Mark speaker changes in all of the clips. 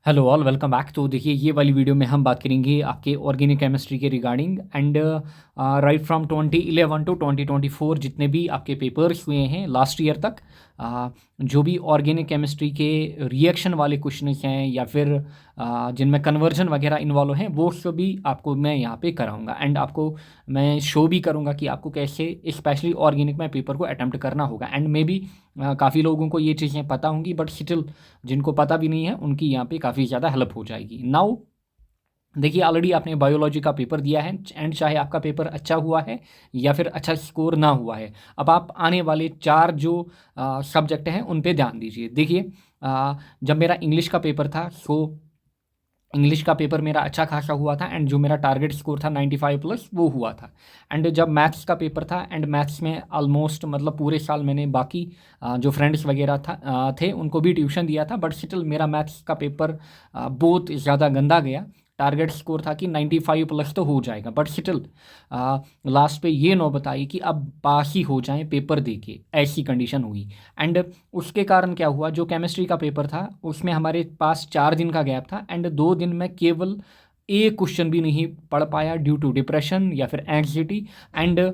Speaker 1: Hello all, welcome back. तो देखिए, ये वाली वीडियो में हम बात करेंगे आपके ऑर्गेनिक केमिस्ट्री के regarding and right from 2011 to 2024 जितने भी आपके पेपर्स हुए हैं लास्ट ईयर तक, जो भी ऑर्गेनिक केमिस्ट्री के रिएक्शन वाले क्वेश्चंस हैं या फिर जिनमें कन्वर्जन वगैरह इन्वॉल्व हैं, वो सभी आपको मैं यहाँ पे कराऊंगा एंड आपको मैं शो भी करूँगा कि आपको कैसे स्पेशली ऑर्गेनिक में पेपर को अटैम्प्ट करना होगा। एंड मे बी काफ़ी लोगों को ये चीज़ें पता होंगी, बट स्टिल जिनको पता भी नहीं है उनकी यहाँ पे काफ़ी ज़्यादा हेल्प हो जाएगी। नाउ देखिए, ऑलरेडी आपने बायोलॉजी का पेपर दिया है एंड चाहे आपका पेपर अच्छा हुआ है या फिर अच्छा स्कोर ना हुआ है, अब आप आने वाले 4 जो सब्जेक्ट हैं उन पे ध्यान दीजिए। देखिए, जब मेरा इंग्लिश का पेपर था, सो इंग्लिश का पेपर मेरा अच्छा खासा हुआ था एंड जो मेरा टारगेट स्कोर था 95 प्लस वो हुआ था। एंड जब मैथ्स का पेपर था, एंड मैथ्स में ऑलमोस्ट मतलब पूरे साल मैंने बाकी जो फ्रेंड्स वगैरह थे उनको भी ट्यूशन दिया था, बट स्टिल मेरा मैथ्स का पेपर बहुत ज़्यादा गंदा गया। टारगेट स्कोर था कि 95 प्लस तो हो जाएगा, बट स्टिल लास्ट पे ये नौबत आई कि अब पास ही हो जाएं पेपर दे के, ऐसी कंडीशन हुई। एंड उसके कारण क्या हुआ, जो केमिस्ट्री का पेपर था उसमें हमारे पास 4 दिन का गैप था एंड 2 दिन में केवल एक क्वेश्चन भी नहीं पढ़ पाया ड्यू टू डिप्रेशन या फिर एंग्जाइटी एंड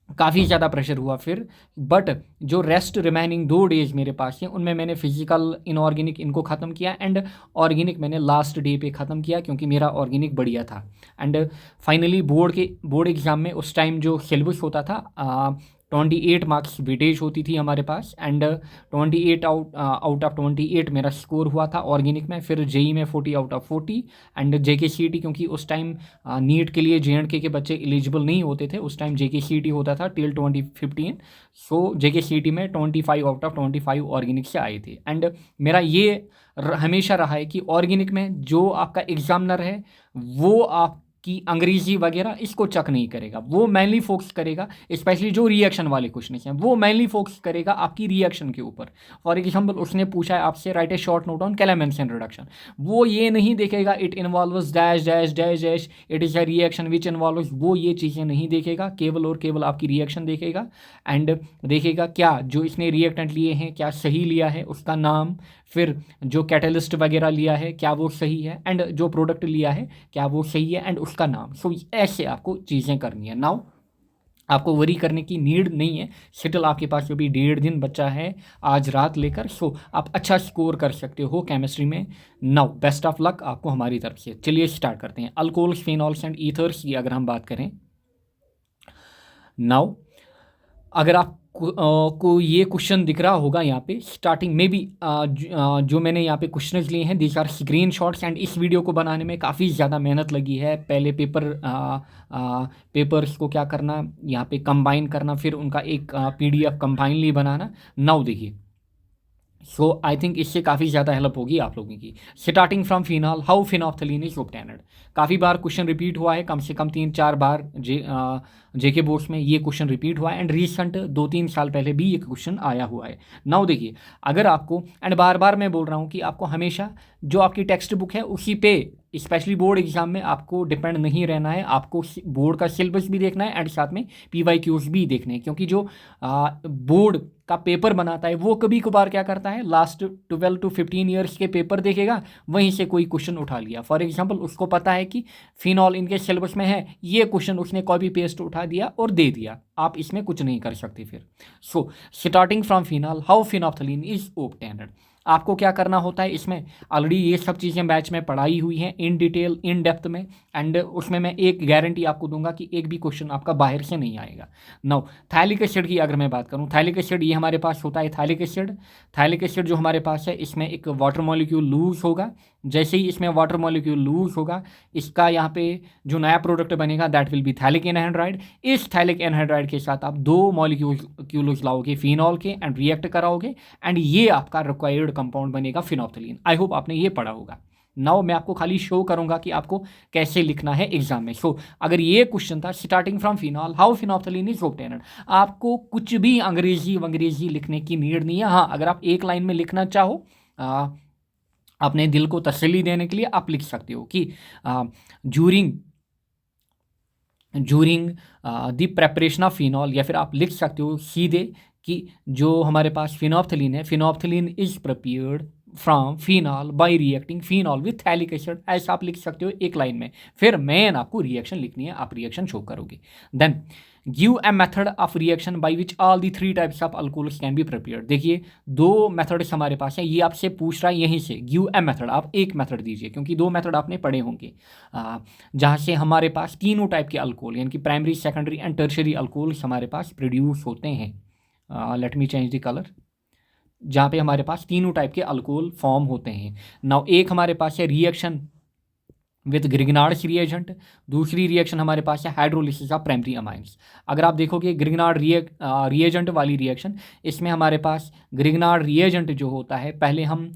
Speaker 1: काफ़ी ज़्यादा प्रेशर हुआ फिर। बट जो रेस्ट रिमेनिंग 2 डेज मेरे पास हैं उनमें मैंने फिजिकल इनऑर्गेनिक इनको ख़त्म किया एंड ऑर्गेनिक मैंने लास्ट डे पे ख़त्म किया क्योंकि मेरा ऑर्गेनिक बढ़िया था। एंड फाइनली बोर्ड एग्ज़ाम में उस टाइम जो सिलेबस होता था, 28 मार्क्स वेटेज होती थी हमारे पास एंड 28 आउट ऑफ 28 मेरा स्कोर हुआ था ऑर्गेनिक में। फिर जेई में 40 out of 40 and JK CET, क्योंकि उस टाइम नीट के लिए जेएंडके के बच्चे एलिजिबल नहीं होते थे, उस टाइम जेके सीईटी होता था टिल 2015। सो जेके सीईटी में 25 आउट ऑफ 25 ऑर्गेनिक से आए थे। एंड मेरा ये हमेशा रहा है कि ऑर्गेनिक में जो आपका एग्जामिनर है वो आपकी अंग्रेजी वगैरह इसको चेक नहीं करेगा, वो मेनली फोकस करेगा, स्पेशली जो रिएक्शन वाले क्वेश्चन हैं वो मेनली फोकस करेगा आपकी रिएक्शन के ऊपर। फॉर एग्जांपल उसने पूछा है आपसे write a short note on Clemmensen reduction, वो ये नहीं देखेगा it involves dash dash dash dash, it is a reaction which involves, वो ये चीज़ें नहीं देखेगा, केवल और केवल आपकी रिएक्शन देखेगा। एंड देखेगा क्या जो इसने रिएक्टेंट लिए हैं क्या सही लिया है, उसका नाम, फिर जो कैटलिस्ट वगैरह लिया है क्या वो सही है, एंड जो प्रोडक्ट लिया है क्या वो सही है, एंड उसका नाम। सो ऐसे आपको चीज़ें करनी है। नाउ आपको वरी करने की नीड नहीं है, सेटल आपके पास जो भी 1.5 दिन बचा है आज रात लेकर, सो आप अच्छा स्कोर कर सकते हो केमिस्ट्री में। नाउ बेस्ट ऑफ लक आपको हमारी तरफ से। चलिए स्टार्ट करते हैं। अल्कोहल्स, फिनॉल्स एंड ईथर्स की अगर हम बात करें, नाउ अगर आप को ये क्वेश्चन दिख रहा होगा यहाँ पे स्टार्टिंग में भी, जो मैंने यहाँ पे क्वेश्चंस लिए हैं these are screenshots and इस वीडियो को बनाने में काफ़ी ज़्यादा मेहनत लगी है। पहले पेपर्स को क्या करना, यहाँ पे कंबाइन करना, फिर उनका एक पीडीएफ कंबाइनली बनाना। नाउ देखिए, सो आई थिंक इससे काफ़ी ज़्यादा हेल्प होगी आप लोगों की। Starting from phenol, how phenolphthalein is obtained. काफ़ी बार क्वेश्चन रिपीट हुआ है, कम से कम 3-4 बार जेके बोर्ड्स में ये क्वेश्चन रिपीट हुआ है एंड रिसेंट 2-3 साल पहले भी ये क्वेश्चन आया हुआ है। नाउ देखिए, अगर आपको, एंड बार बार मैं बोल रहा हूँ कि आपको हमेशा जो आपकी टेक्स्ट बुक है उसी पे, स्पेशली बोर्ड एग्जाम में आपको डिपेंड नहीं रहना है, आपको बोर्ड का सिलेबस भी देखना है एंड साथ में पीवाईक्यूज भी देखने हैं, क्योंकि जो बोर्ड का पेपर बनाता है वो कभी कभार क्या करता है, लास्ट 12 to 15 ईयर्स के पेपर देखेगा, वहीं से कोई क्वेश्चन उठा लिया। फॉर एग्जांपल उसको पता है कि फिनॉल इनके सिलेबस में है, ये क्वेश्चन उसने कॉपी पेस्ट उठा दिया और दे दिया, आप इसमें कुछ नहीं कर सकते फिर। So starting from phenol, how phenolphthalein is obtained, आपको क्या करना होता है इसमें, ऑलरेडी ये सब चीज़ें बैच में पढ़ाई हुई हैं इन डिटेल इन डेप्थ में, एंड उसमें मैं एक गारंटी आपको दूंगा कि एक भी क्वेश्चन आपका बाहर से नहीं आएगा। नाउ थैलिक एसिड की अगर मैं बात करूं, थैलिक एसिड ये हमारे पास होता है थैलिक एसिड जो हमारे पास है इसमें एक वाटर मॉलिक्यूल लूज होगा। जैसे ही इसमें वाटर मॉलिक्यूल लूज होगा, इसका यहाँ पे जो नया प्रोडक्ट बनेगा that will be phthalic anhydride. इस थैलिक एनहाइड्राइड के साथ आप 2 मॉलिक्यूल्स लाओगे फिनॉल के एंड रिएक्ट कराओगे एंड ये आपका रिक्वायर्ड कंपाउंड बनेगा फिनॉफ्थलीन। आई होप आपने ये पढ़ा होगा। नाउ मैं आपको खाली शो करूंगा कि आपको कैसे लिखना है एग्जाम में। सो अगर ये क्वेश्चन था starting from phenol, how phenolphthalein is obtained, आपको कुछ भी अंग्रेजी लिखने की नीड नहीं है। हाँ, अगर आप एक लाइन में लिखना चाहो, अपने दिल को तसल्ली देने के लिए आप लिख सकते हो कि during during the preparation of phenol, या फिर आप लिख सकते हो सीधे कि जो हमारे पास फिनॉफ्थलीन है, phenolphthalein is prepared from phenol bye reacting phenol with phthalic acid, ऐसा आप लिख सकते हो एक लाइन में। फिर मेन आपको रिएक्शन लिखनी है, आप रिएक्शन शो करोगे। Then give a method of reaction by which all the 3 types of alcohols can be prepared. देखिए 2 मेथड्स हमारे पास हैं, ये आपसे पूछ रहा है यहीं से, गिव ए मेथड, आप एक मेथड दीजिए क्योंकि 2 मेथड आपने पढ़े होंगे जहाँ से हमारे पास तीनों टाइप के अल्कोहल यानी कि primary secondary and tertiary alcohols हमारे पास प्रोड्यूस होते हैं। Let me change the colour, जहाँ पे हमारे पास तीनों टाइप के अल्कोहल फॉर्म होते हैं। नाउ एक हमारे पास है रिएक्शन विथ ग्रिग्नार्ड्स रिएजेंट, दूसरी रिएक्शन हमारे पास है हाइड्रोलिसिस ऑफ प्राइमरी अमाइंस। अगर आप देखोगे ग्रिग्नार्ड रिएजेंट वाली रिएक्शन, इसमें हमारे पास ग्रिग्नार्ड रिएजेंट जो होता है, पहले हम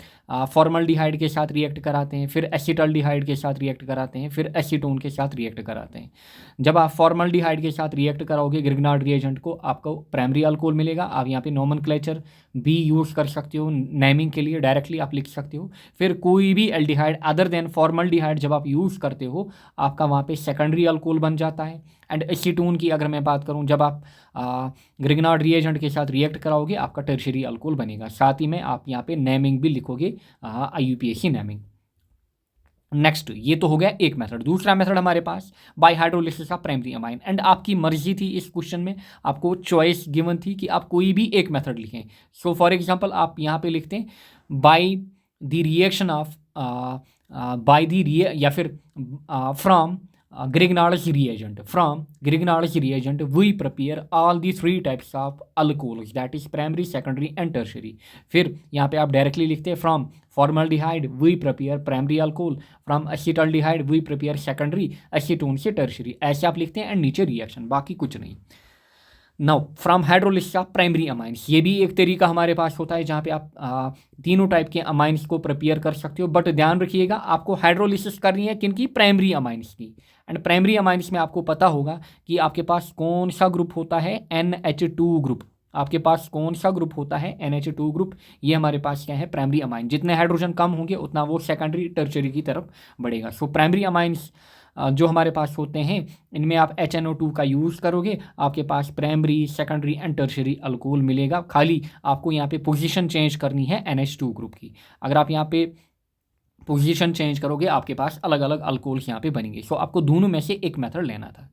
Speaker 1: फॉर्मल्डिहाइड के साथ रिएक्ट कराते हैं, फिर एसिटल्डिहाइड के साथ रिएक्ट कराते हैं, फिर एसीटोन के साथ रिएक्ट कराते हैं। जब आप फॉर्मल्डिहाइड के साथ रिएक्ट कराओगे ग्रिग्नार्ड रिएजेंट को, आपको प्राइमरी अल्कोहल मिलेगा। आप यहाँ पे नोमेनक्लेचर भी यूज़ कर सकते हो, नेमिंग के लिए डायरेक्टली आप लिख सकते हो। फिर कोई भी एल्डिहाइड अदर देन फॉर्मल्डिहाइड जब आप यूज़ करते हो, आपका वहाँ पे सेकेंडरी अल्कोहल बन जाता है। एंड एसीटोन की अगर मैं बात करूँ, जब आप ग्रिग्नार्ड रिएजेंट के साथ रिएक्ट कराओगे आपका टर्शरी अल्कोहल बनेगा। साथ ही में आप यहाँ पे नेमिंग भी लिखोगे, IUPAC नेमिंग। नेक्स्ट, ये तो हो गया एक मेथड। दूसरा मेथड हमारे पास by hydrolysis of primary amine, and आपकी मर्जी थी इस क्वेश्चन में, आपको चॉइस गिवन थी कि आप कोई भी एक मेथड लिखें। सो फॉर एग्जांपल आप यहाँ पे लिखते हैं by the reaction of by the या फिर from Grignard's reagent. From Grignard's reagent, we prepare all the 3 types of alcohols, that is primary, secondary and tertiary. फिर यहाँ पे आप डायरेक्टली लिखते हैं from formaldehyde we prepare primary alcohol, from acetaldehyde we prepare secondary, acetone से tertiary, ऐसे आप लिखते हैं एंड नीचे रिएक्शन, बाकी कुछ नहीं। Now from hydrolysis of primary amines, ये भी एक तरीका हमारे पास होता है जहाँ पे आप तीनों टाइप के अमाइंस को प्रिपेयर कर सकते हो। बट ध्यान रखिएगा आपको हाइड्रोलिसिस करनी है किनकी, प्राइमरी अमाइंस की। एंड प्राइमरी अमाइंस में आपको पता होगा कि आपके पास कौन सा ग्रुप होता है, NH2 ग्रुप। आपके पास कौन सा ग्रुप होता है, NH2 ग्रुप। ये हमारे पास क्या है, प्राइमरी अमाइन। जितने हाइड्रोजन कम होंगे उतना वो सेकेंडरी टर्शरी की तरफ बढ़ेगा। सो प्राइमरी अमाइंस जो हमारे पास होते हैं, इनमें आप HNO2 का यूज़ करोगे, आपके पास primary, secondary and tertiary alcohol मिलेगा। खाली आपको यहाँ पे पोजीशन चेंज करनी है NH2 ग्रुप की। अगर आप यहाँ पे पोजीशन चेंज करोगे आपके पास अलग अलग अल्कोहल्स यहाँ पे बनेंगे। सो आपको दोनों में से एक मेथड लेना था।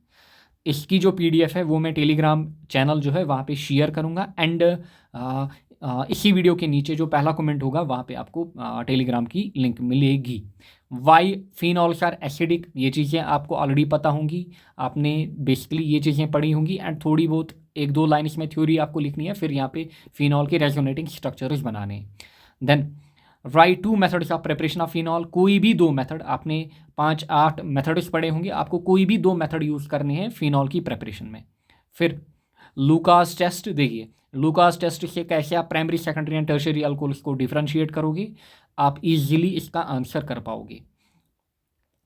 Speaker 1: इसकी जो PDF है वो मैं टेलीग्राम चैनल जो है वहाँ पे शेयर करूँगा। एंड इसी वीडियो के नीचे जो पहला कमेंट होगा वहाँ पे आपको टेलीग्राम की लिंक मिलेगी। वाई फिनॉल्स आर एसिडिक, ये चीज़ें आपको ऑलरेडी पता होंगी, आपने बेसिकली ये चीज़ें पढ़ी होंगी। एंड थोड़ी बहुत 1-2 लाइन इसमें थ्योरी आपको लिखनी है, फिर यहाँ पे फिनॉल के रेजोनेटिंग स्ट्रक्चर्स बनाने हैं। Then write 2 methods of preparation of phenol, कोई भी 2 मेथड, आपने 5-8 मेथड्स पढ़े होंगे, आपको कोई भी 2 मेथड यूज़ करने हैं फिनॉल की प्रिपरेशन में। फिर लूकास टेस्ट, देखिए लूकास टेस्ट से कैसे आप primary, secondary and tertiary alcohols को डिफ्रेंशिएट करोगे, आप इजीली इसका आंसर कर पाओगे।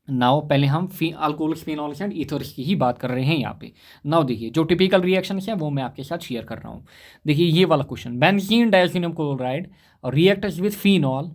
Speaker 1: नाउ पहले हम अल्कोहल्स, फिनॉल्स एंड ईथर्स की ही बात कर रहे हैं यहाँ पे। नाउ देखिए जो टिपिकल रिएक्शंस हैं वो मैं आपके साथ शेयर कर रहा हूँ। देखिए ये वाला question, benzene diazonium chloride reacts with phenol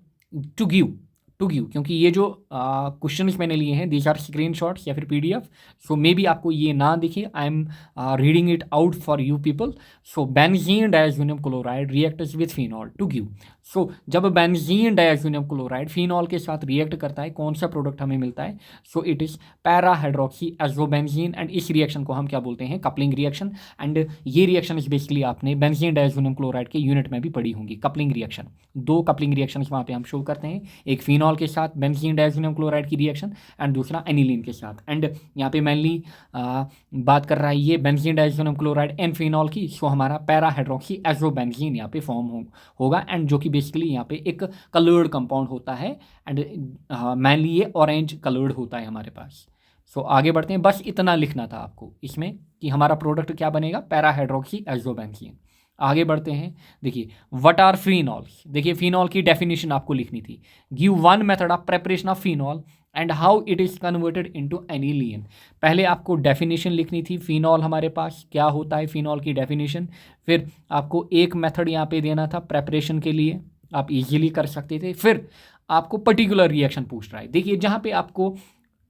Speaker 1: to give, क्योंकि ये जो क्वेश्चन मैंने लिए हैं दीज आर स्क्रीनशॉट्स या फिर PDF, सो मे बी आपको ये ना दिखे, I am reading it out for you people. So benzene diazonium chloride reacts with phenol to give. So जब बेंजीन डायज़ोनियम क्लोराइड फिनॉल के साथ रिएक्ट करता है, कौन सा प्रोडक्ट हमें मिलता है, so it is para hydroxy azobenzene. And इस रिएक्शन को हम क्या बोलते हैं, कपलिंग रिएक्शन। एंड ये रिएक्शन इस बेसिकली आपने बेंजीन डायज़ोनियम क्लोराइड के यूनिट में भी पढ़ी होंगी, कपलिंग रिएक्शन। 2 कपलिंग रिएक्शन वहाँ पे हम शो करते हैं, एक फिनॉल के साथ बेंजीन डायज़ोनियम क्लोराइड की रिएक्शन एंड दूसरा एनिलीन के साथ। एंड यहाँ पे मेनली बात कर रहा है ये benzene diazonium chloride and phenol की। सो हमारा पैरा हाइड्रोक्सी एज़ोबेंजीन यहाँ पे फॉर्म होगा, एंड जो कि बेसिकली यहाँ पे एक कलर्ड कंपाउंड होता है। एंड मेनली ये ऑरेंज कलर्ड होता है हमारे पास। सो आगे बढ़ते हैं, बस इतना लिखना था आपको इसमें कि हमारा प्रोडक्ट क्या बनेगा, पैरा हाइड्रोक्सी एज़ोबेंजीन। आगे बढ़ते हैं, देखिए व्हाट आर फिनॉल्स। देखिए फिनॉल की डेफिनेशन आपको लिखनी थी, give 1 method of preparation of phenol and how it is converted into aniline. पहले आपको डेफिनेशन लिखनी थी, फिनॉल हमारे पास क्या होता है, फिनॉल की डेफिनेशन। फिर आपको एक मेथड यहाँ पे देना था प्रेपरेशन के लिए, आप इजीली कर सकते थे। फिर आपको पर्टिकुलर रिएक्शन पूछ रहा है। देखिए जहाँ पे आपको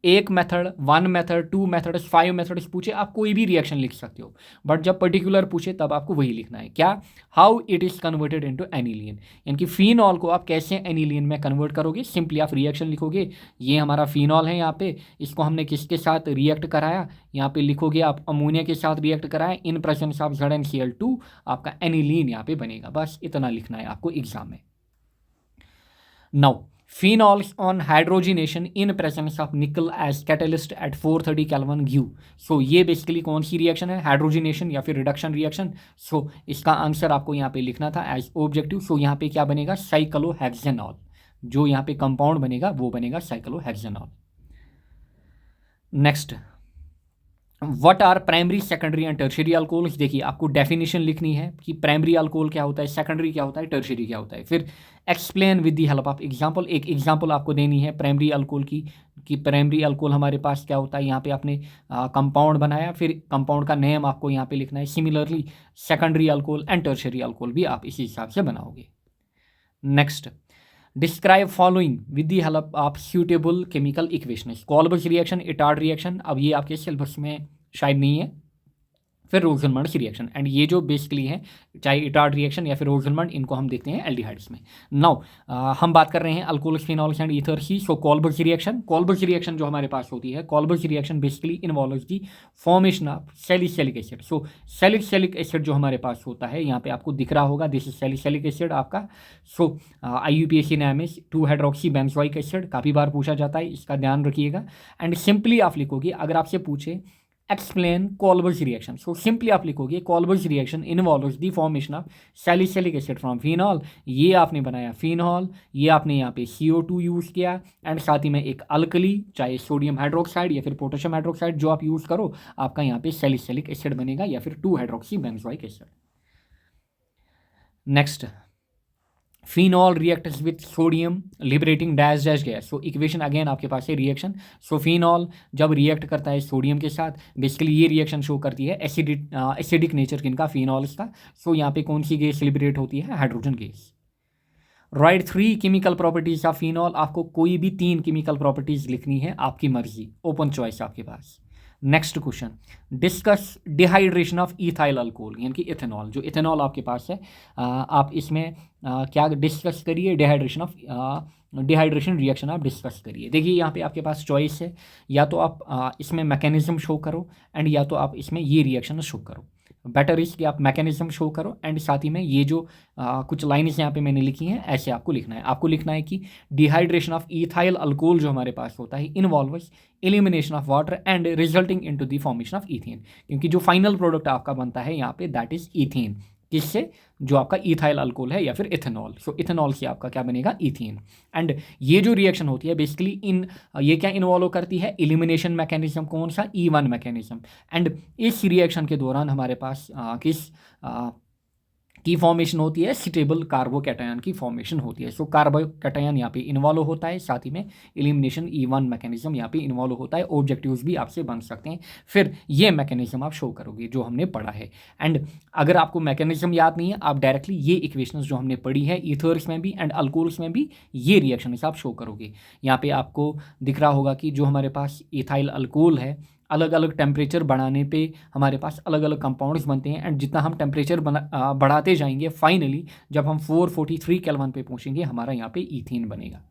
Speaker 1: एक मेथड, 1 मेथड, 2 मेथड्स, 5 मेथड्स पूछे, आप कोई भी रिएक्शन लिख सकते हो, बट जब पर्टिकुलर पूछे तब आपको वही लिखना है। क्या? How it is converted into aniline, यानी कि फिनॉल को आप कैसे एनिलीन में कन्वर्ट करोगे। सिंपली आप रिएक्शन लिखोगे, ये हमारा फिनॉल है, यहाँ पे इसको हमने किसके साथ रिएक्ट कराया, यहाँ पे लिखोगे आप अमोनिया के साथ रिएक्ट कराया, इन प्रेजेंस ऑफ ZnCl2 आपका एनिलीन यहाँ पे बनेगा। बस इतना लिखना है आपको एग्जाम में। Now phenols on hydrogenation in presence of nickel as catalyst at 430 Kelvin GU। सो ये बेसिकली कौन सी रिएक्शन है, हाइड्रोजिनेशन या फिर रिडक्शन रिएक्शन। सो इसका आंसर आपको यहाँ पे लिखना था एज ऑब्जेक्टिव। सो यहाँ पे क्या बनेगा, साइक्लोहेक्सेनॉल, जो यहाँ पे कंपाउंड बनेगा वो बनेगा cyclohexanol. Next, what are primary, secondary and tertiary alcohols. देखिए आपको डेफिनेशन लिखनी है कि प्राइमरी अल्कोहल क्या होता है, सेकेंडरी क्या होता है, टर्शियरी क्या होता है। फिर explain with the help of example, एक एग्जांपल आपको देनी है प्राइमरी अल्कोहल की, कि प्राइमरी अल्कोहल हमारे पास क्या होता है। यहाँ पे आपने कंपाउंड बनाया, फिर कंपाउंड का नेम आपको यहाँ पे लिखना है। Similarly secondary alcohol and tertiary alcohol भी आप इसी हिसाब से बनाओगे। Next, describe following with the help of suitable chemical equations. Kolbe reaction, Etard reaction, अब ये आपके सिलेबस में शायद नहीं है। फिर रोजनमंड्स रिएक्शन, एंड ये जो बेसिकली है चाहे इटार्ड रिएक्शन या फिर रोजनमंड, इनको हम देखते हैं एल्डिहाइड्स में। नाउ हम बात कर रहे हैं अल्कोहल्स, फिनॉल्स एंड ईथर्स की। सो कोल्बर्ग रिएक्शन, कोल्बर्ग रिएक्शन जो हमारे पास होती है, Kolbe reaction basically involves the formation of salicylic acid. So salicylic acid जो हमारे पास होता है, यहाँ पे आपको दिख रहा होगा, दिस इज सैलिसिलिक एसिड आपका। सो IUPAC नाम है 2 हाइड्रोक्सी बेंजोइक एसिड, काफ़ी बार पूछा जाता है, इसका ध्यान रखिएगा। एंड सिंपली आप लिखोगे, अगर आपसे पूछे explain Kolbe reaction, so simply आप लिखोगे Kolbe reaction involves the formation of salicylic acid from phenol. ये आपने बनाया फिनॉल, ये आपने यहाँ पे CO2 यूज़ किया, एंड साथ ही में एक अल्कली, चाहे सोडियम हाइड्रोक्साइड या फिर पोटेशियम हाइड्रोक्साइड जो आप यूज़ करो, आपका यहाँ पे सैलिसिलिक एसिड बनेगा या फिर 2 hydroxy benzoic acid. Next, phenol reacts with sodium liberating dash dash gas. So equation again आपके पास है रिएक्शन। सो फिनॉल जब रिएक्ट करता है सोडियम के साथ, बेसिकली ये रिएक्शन शो करती है एसिडिक नेचर किनका, फिनॉल्स का। सो यहाँ पे कौन सी गैस लिबरेट होती है, hydrogen gas. Right 3 chemical properties of phenol, आपको कोई भी 3 केमिकल प्रॉपर्टीज लिखनी है, आपकी मर्जी, ओपन चॉइस आपके पास। Next question, discuss dehydration of ethyl alcohol, यानी कि इथेनॉल, जो इथेनॉल आपके पास है, आप इसमें क्या डिस्कस करिए, डिहाइड्रेशन रिएक्शन आप डिस्कस करिए। देखिए यहाँ पे आपके पास चॉइस है, या तो आप इसमें मैकेनिज्म शो करो, एंड या तो आप इसमें ये रिएक्शन शो करो। बेटर इज कि आप मैकेनिज्म शो करो, एंड साथ ही में ये जो कुछ लाइन्स यहाँ पे मैंने लिखी हैं, ऐसे आपको लिखना है। आपको लिखना है कि डिहाइड्रेशन ऑफ इथाइल अल्कोहल जो हमारे पास होता है involves elimination of water and resulting into the formation of ethane, क्योंकि जो फाइनल प्रोडक्ट आपका बनता है यहाँ पे दैट इज ईथेन, किससे, जो आपका इथाइल अल्कोहल है या फिर इथेनॉल। सो इथेनॉल से आपका क्या बनेगा, ईथेन। एंड ये जो रिएक्शन होती है बेसिकली ये क्या इन्वॉल्व करती है, एलिमिनेशन मैकेनिज्म, कौन सा, E1 मैकेनिज्म। एंड इस रिएक्शन के दौरान हमारे पास की फॉर्मेशन होती है, स्टेबल कार्बोकैटायन की फॉर्मेशन होती है। सो कार्बोकैटायन यहाँ पे इन्वॉल्व होता है, साथ ही में एलिमिनेशन E1 मैकेनिज्म यहाँ पे इन्वॉल्व होता है। ऑब्जेक्टिव्स भी आपसे बन सकते हैं, फिर ये मैकेनिज्म आप शो करोगे जो हमने पढ़ा है। एंड अगर आपको मैकेनिज्म याद नहीं है, आप डायरेक्टली ये इक्वेशंस जो हमने पढ़ी है ईथर्स में भी एंड अल्कोहल्स में भी, ये रिएक्शन आप शो करोगे। यहाँ पे आपको दिख रहा होगा कि जो हमारे पास इथाइल अल्कोहल है, अलग अलग टेम्परेचर बढ़ाने पे हमारे पास अलग अलग कंपाउंड्स बनते हैं, एंड जितना हम टेम्परेचर बढ़ाते जाएंगे, फाइनली जब हम 443 केल्विन पे पहुंचेंगे, हमारा यहाँ पे ईथेन बनेगा।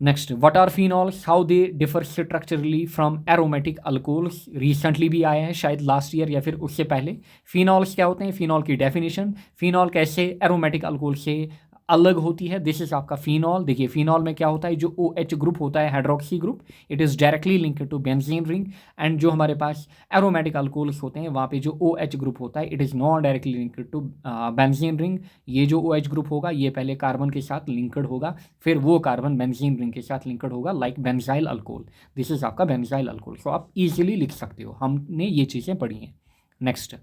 Speaker 1: Next, what are phenols, how they differ structurally from aromatic alcohols. Recently भी आया है, शायद लास्ट ईयर या फिर उससे पहले। फिनॉल्स क्या होते हैं, फिनॉल की डेफिनेशन, फिनॉल कैसे एरोमेटिक अल्कोहल से अलग होती है। दिस इज आपका फिनॉल। देखिए फिनॉल में क्या होता है, जो OH ग्रुप होता है, hydroxy group, it is directly linked to benzene ring. And जो हमारे पास एरोमेटिक अल्कोहल्स होते हैं, वहाँ पे जो OH ग्रुप होता है, it is not directly linked to benzene ring. ये जो OH ग्रुप होगा, ये पहले कार्बन के साथ लिंक्ड होगा, फिर वो कार्बन बेंजीन रिंग के साथ लिंक्ड होगा, like benzyl alcohol. This is आपका बेंजाइल अल्कोहल। सो आप इजीली लिख सकते हो, हमने ये चीज़ें पढ़ी हैं। Next,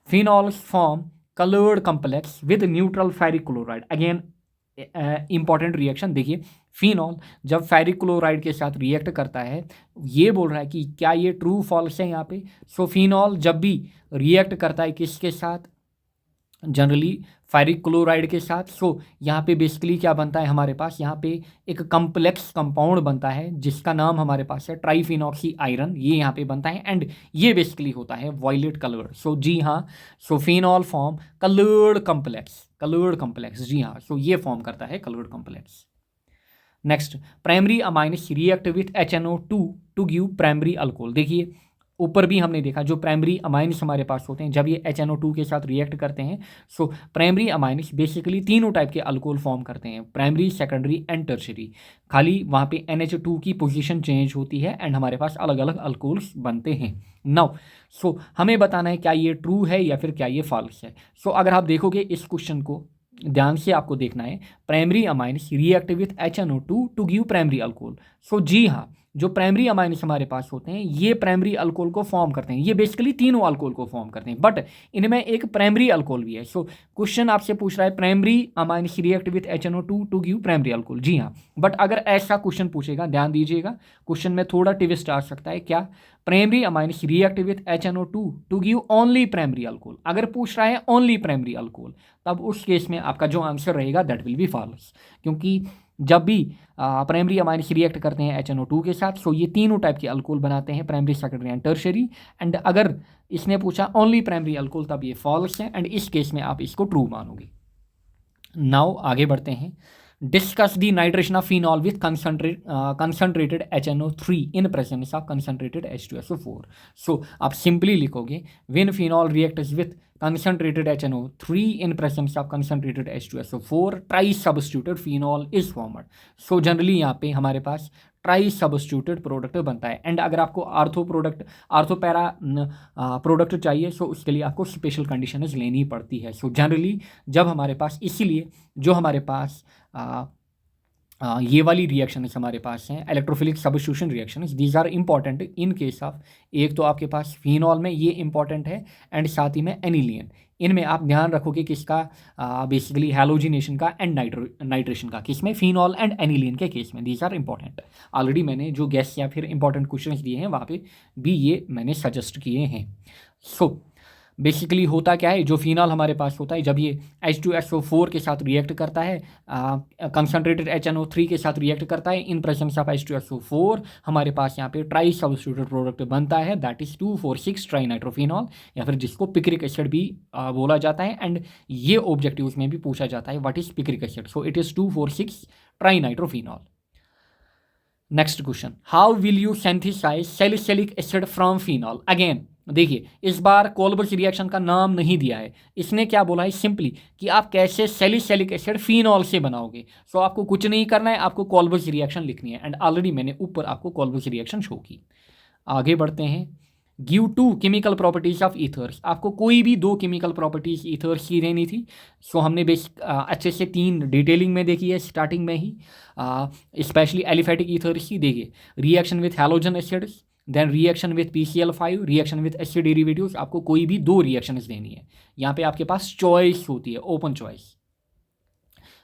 Speaker 1: phenols form coloured complex with neutral ferric chloride. Again important reaction. देखिए फिनॉल जब फेरिक क्लोराइड के साथ रिएक्ट करता है, ये बोल रहा है कि क्या ये ट्रू फॉल्स है यहाँ पे। सो फिनॉल जब भी रिएक्ट करता है किसके साथ, जनरली फेरिक क्लोराइड के साथ। सो यहाँ पे बेसिकली क्या बनता है हमारे पास, यहाँ पे एक कम्प्लेक्स कंपाउंड बनता है जिसका नाम हमारे पास है ट्राइफिनॉक्सी आयरन, ये यहाँ पे बनता है एंड ये बेसिकली होता है वॉयलेट कलर्ड। सो जी हाँ, so phenol form coloured complex, जी हाँ, सो ये फॉर्म करता है coloured complex. Next, primary amines react with HNO2 to give primary alcohol. देखिए ऊपर भी हमने देखा जो प्राइमरी अमाइन्स हमारे पास होते हैं जब ये HNO2 के साथ रिएक्ट करते हैं, सो प्राइमरी अमाइन्स बेसिकली तीनों टाइप के अल्कोहल फॉर्म करते हैं, प्राइमरी, सेकेंडरी एंड टर्शरी। खाली वहाँ पे NH2 की पोजीशन चेंज होती है एंड हमारे पास अलग अलग अल्कोहल्स बनते हैं। नाउ सो हमें बताना है क्या ये ट्रू है या फिर क्या ये फॉल्स है। सो अगर आप देखोगे इस क्वेश्चन को ध्यान से आपको देखना है, primary amines react with HNO2 to give primary alcohol. So जी हाँ, जो प्राइमरी अमाइन्स हमारे पास होते हैं ये प्राइमरी अल्कोहल को फॉर्म करते हैं, ये बेसिकली तीनों अल्कोहल को फॉर्म करते हैं बट इनमें एक प्राइमरी अल्कोहल भी है। सो क्वेश्चन आपसे पूछ रहा है primary amines react with HNO2 to give primary alcohol, जी हाँ, बट अगर ऐसा क्वेश्चन पूछेगा, ध्यान दीजिएगा क्वेश्चन में थोड़ा ट्विस्ट आ सकता है, क्या primary amines react with HNO2 to give only primary alcohol. अगर पूछ रहा है ओनली प्राइमरी अल्कोहल तब उस केस में आपका जो आंसर रहेगा दैट विल बी फॉल्स, क्योंकि जब भी प्राइमरी अमाइन्स रिएक्ट करते हैं HNO2 के साथ सो ये तीनों टाइप के अल्कोहल बनाते हैं, primary, secondary and tertiary. And अगर इसने पूछा ओनली प्राइमरी अल्कोहल तब ये फॉल्स है एंड इस केस में आप इसको ट्रू मानोगे। नाउ आगे बढ़ते हैं, discuss the nitration of phenol with concentrated HNO3 in presence of concentrated H2SO4। सो आप सिंपली लिखोगे when phenol reacts with concentrated HNO3 in presence of concentrated H2SO4 try substituted phenol is formed. So generally यहाँ पे हमारे पास try substituted product बनता है and अगर आपको ortho para product चाहिए सो उसके लिए आपको स्पेशल कंडीशंस लेनी पड़ती है। सो जनरली जब हमारे पास, इसीलिए जो हमारे पास ये वाली रिएक्शंस हमारे पास हैं electrophilic substitution reactions, these are important in case of, एक तो आपके पास फिनॉल में ये इंपॉर्टेंट है एंड साथ ही में एनिलियन, इनमें आप ध्यान रखोगे किसका, बेसिकली हैलोजिनेशन का एंड नाइट्रेशन का, किसमें, फिनॉल एंड एनिलियन के केस में, दीज आर इंपॉर्टेंट। ऑलरेडी मैंने जो गेस या फिर इंपॉर्टेंट क्वेश्चन दिए हैं वहाँ पे भी ये मैंने सजेस्ट किए हैं। सो बेसिकली होता क्या है, जो फिनॉल हमारे पास होता है जब ये H2SO4 के साथ रिएक्ट करता है, कंसनट्रेटेड HNO3 के साथ रिएक्ट करता है इन प्रेजेंस ऑफ H2SO4, हमारे पास यहाँ पे ट्राई सब्स्टिट्यूटेड प्रोडक्ट बनता है दैट इज़ 2,4,6 ट्राई नाइट्रोफिनॉल या फिर जिसको पिक्रिक एसिड भी बोला जाता है एंड ये ऑब्जेक्टिव्स में भी पूछा जाता है what is picric acid. So it is 2,4,6 trinitrophenol. Next question, how will you synthesise salicylic acid from phenol. Again देखिए इस बार कोलबर्ग रिएक्शन का नाम नहीं दिया है, इसने क्या बोला है सिंपली कि आप कैसे सैलिसिलिक एसिड फिनॉल से बनाओगे। सो आपको कुछ नहीं करना है, आपको कोलबर्ग रिएक्शन लिखनी है एंड ऑलरेडी मैंने ऊपर आपको कोलबर्ग रिएक्शन शो की। आगे बढ़ते हैं, give 2 chemical properties of ethers. आपको कोई भी 2 केमिकल प्रॉपर्टीज ईथर्स की देनी थी। सो हमने अच्छे से 3 डिटेलिंग में देखी है स्टार्टिंग में ही, स्पेशली एलिफेटिक ईथर्स की। देखिए reaction with halogen acids, then reaction with PCl5, reaction with acid derivatives, आपको कोई भी 2 रिएक्शंस देनी है, यहाँ पे आपके पास चॉइस होती है, open choice.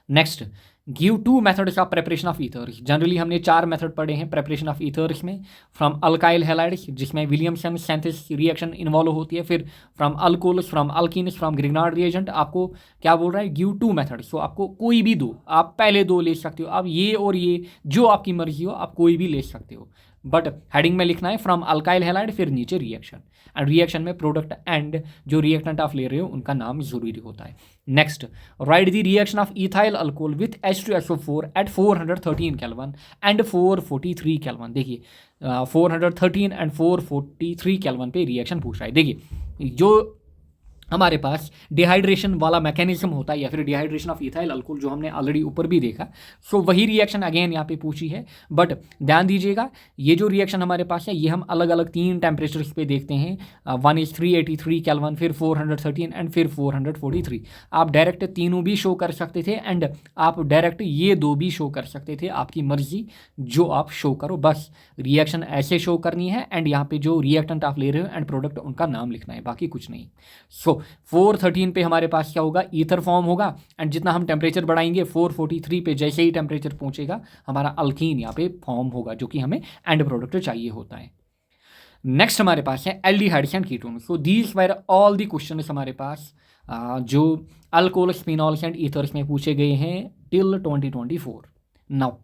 Speaker 1: Next, give 2 methods of preparation of ethers. Generally हमने 4 मेथड पढ़े हैं प्रेपरेशन ऑफ ईथर्स में, फ्रॉम अल्काइल हैलाइड्स जिसमें विलियमसन सिंथेसिस रिएक्शन इन्वॉल्व होती है, फिर from alcohols, from alkenes, from Grignard reagent. आपको क्या बोल रहा है, गिव 2 मेथड। सो आपको कोई भी 2, आप पहले 2 ले सकते हो, आप ये और ये जो आपकी मर्जी हो आप कोई भी ले सकते हो, बट हेडिंग में लिखना है फ्रॉम अल्काइल हैलाइड, फिर नीचे रिएक्शन, एंड रिएक्शन में प्रोडक्ट एंड जो रिएक्टेंट आप ले रहे हो उनका नाम जरूरी होता है। Next, write the reaction of ethyl alcohol with H2SO4 at 413 kelvin and 443 kelvin. देखिए 413 एंड 443 केल्विन पे रिएक्शन पूछ रहा है। देखिए जो हमारे पास डिहाइड्रेशन वाला मैकेनिज्म होता है या फिर डिहाइड्रेशन ऑफ इथाइल अल्कोहल जो हमने ऑलरेडी ऊपर भी देखा, सो वही रिएक्शन अगेन यहाँ पे पूछी है। बट ध्यान दीजिएगा ये जो रिएक्शन हमारे पास है ये हम अलग अलग 3 टेम्परेचर्स पे देखते हैं, 1 is 383 केल्विन, फिर 413 एंड फिर 443। आप डायरेक्ट तीनों भी शो कर सकते थे एंड आप डायरेक्ट ये 2 भी शो कर सकते थे, आपकी मर्जी जो आप शो करो, बस रिएक्शन ऐसे शो करनी है एंड यहाँ पे जो रिएक्टेंट आप ले रहे हो एंड प्रोडक्ट उनका नाम लिखना है, बाकी कुछ नहीं। सो 413 पे हमारे पास क्या होगा, ईथर फॉर्म होगा एंड जितना हम टेम्परेचर बढ़ाएंगे 443 पे जैसे ही टेम्परेचर पहुंचेगा हमारा अल्कीन यहाँ पे फॉर्म होगा जो कि हमें एंड प्रोडक्ट चाहिए होता है। नेक्स्ट हमारे पास है aldehydes and ketone. So these were all the question हमारे पास जो अल्कोहल्स, फिनॉल्स एंड ईथर्स में पूछे गए हैं till 2024। Now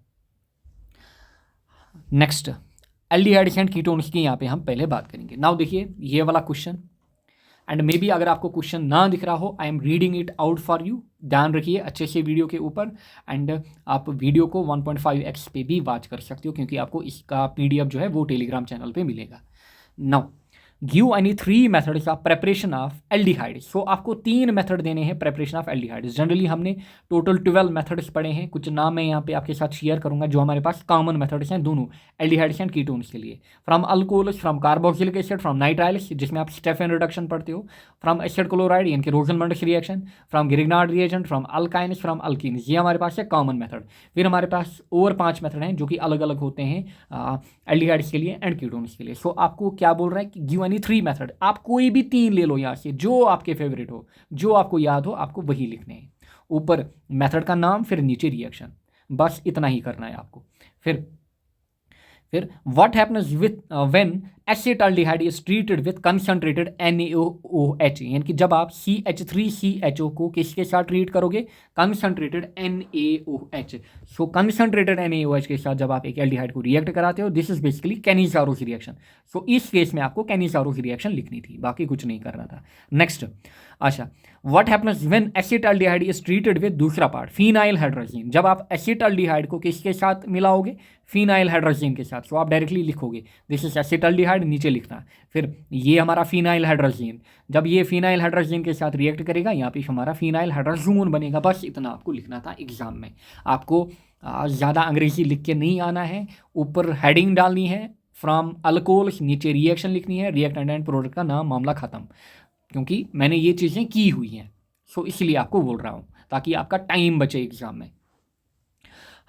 Speaker 1: next aldehydes and ketones की यहाँ पे हम पहले बात करेंगे। नाउ देखिए ये वाला क्वेश्चन, एंड मे बी अगर आपको क्वेश्चन ना दिख रहा हो, आई am reading it out for you. ध्यान रखिए अच्छे से वीडियो के ऊपर, एंड आप वीडियो को 1.5x पे भी वॉच कर सकते हो, क्योंकि आपको इसका PDF जो है वो टेलीग्राम चैनल पे मिलेगा। Now give any 3 methods of preparation of aldehydes. So आपको 3 मेथड देने हैं प्रेपरेशन ऑफ एल्डिहाइड्स। जनरली हमने टोटल 12 मेथड्स पढ़े हैं, कुछ नाम मैं यहाँ पे आपके साथ शेयर करूंगा जो हमारे पास कॉमन मेथड्स हैं दोनों एल्डिहाइड्स एंड कीटोन्स के लिए। From alcohols, from carboxylic acid, from nitriles जिसमें आप स्टेफेन रिडक्शन पढ़ते हो, फ्रॉम एसिड क्लोराइड यानी कि Rosenmund's reaction, from Grignard reagent, from alkynes, from alkenes. ये हमारे पास है कॉमन मेथड। फिर हमारे पास और 5 मेथड हैं जो कि अलग अलग होते हैं एल्डिहाइड्स के लिए एंड कीटोन्स के लिए। सो आपको क्या बोल रहा है कि गिव एनी 3 मेथड, आप कोई भी 3 ले लो यहाँ से, जो आपके फेवरेट हो, जो आपको याद हो, आपको वही लिखने हैं। ऊपर मेथड का नाम, फिर नीचे रिएक्शन, बस इतना ही करना है आपको। फिर what happens with when acetaldehyde is treated with concentrated NaOH, यानी कि जब आप CH3CHO को किसके साथ ट्रीट करोगे, कंसंट्रेटेड NaOH। सो कंसंट्रेटेड NaOH के साथ जब आप एक एल्डिहाइड को रिएक्ट कराते हो, दिस इज बेसिकली कैनिसारोस रिएक्शन। सो इस केस में आपको कैनिसारोस रिएक्शन लिखनी थी, बाकी कुछ नहीं करना था। नेक्स्ट, अच्छा, what happens when acetaldehyde is treated with दूसरा पार्ट फिनाइल हाइड्रोजीन। जब आप एसिटाल्डिहाइड को किसके साथ मिलाओगे, फिनाइल हाइड्रोजीन के साथ। सो आप डायरेक्टली लिखोगे दिस इज एसिटाल्डिहाइड, नीचे लिखना। फिर ये हमारा फिनाइल हाइड्रोजीन, जब ये फिनाइल हाइड्रोजीन के साथ रिएक्ट करेगा, यहाँ पे हमारा फिनाइल हाइड्रोजोन बनेगा। बस इतना आपको लिखना था एग्जाम में। आपको ज़्यादा अंग्रेजी लिख के नहीं आना है, ऊपर हेडिंग डालनी है फ्रॉम अल्कोहल्स, नीचे रिएक्शन लिखनी है, रिएक्टेंट एंड प्रोडक्ट का नाम, मामला खत्म। क्योंकि मैंने ये चीज़ें की हुई हैं, सो इसलिए आपको बोल रहा हूँ ताकि आपका टाइम बचे एग्जाम में।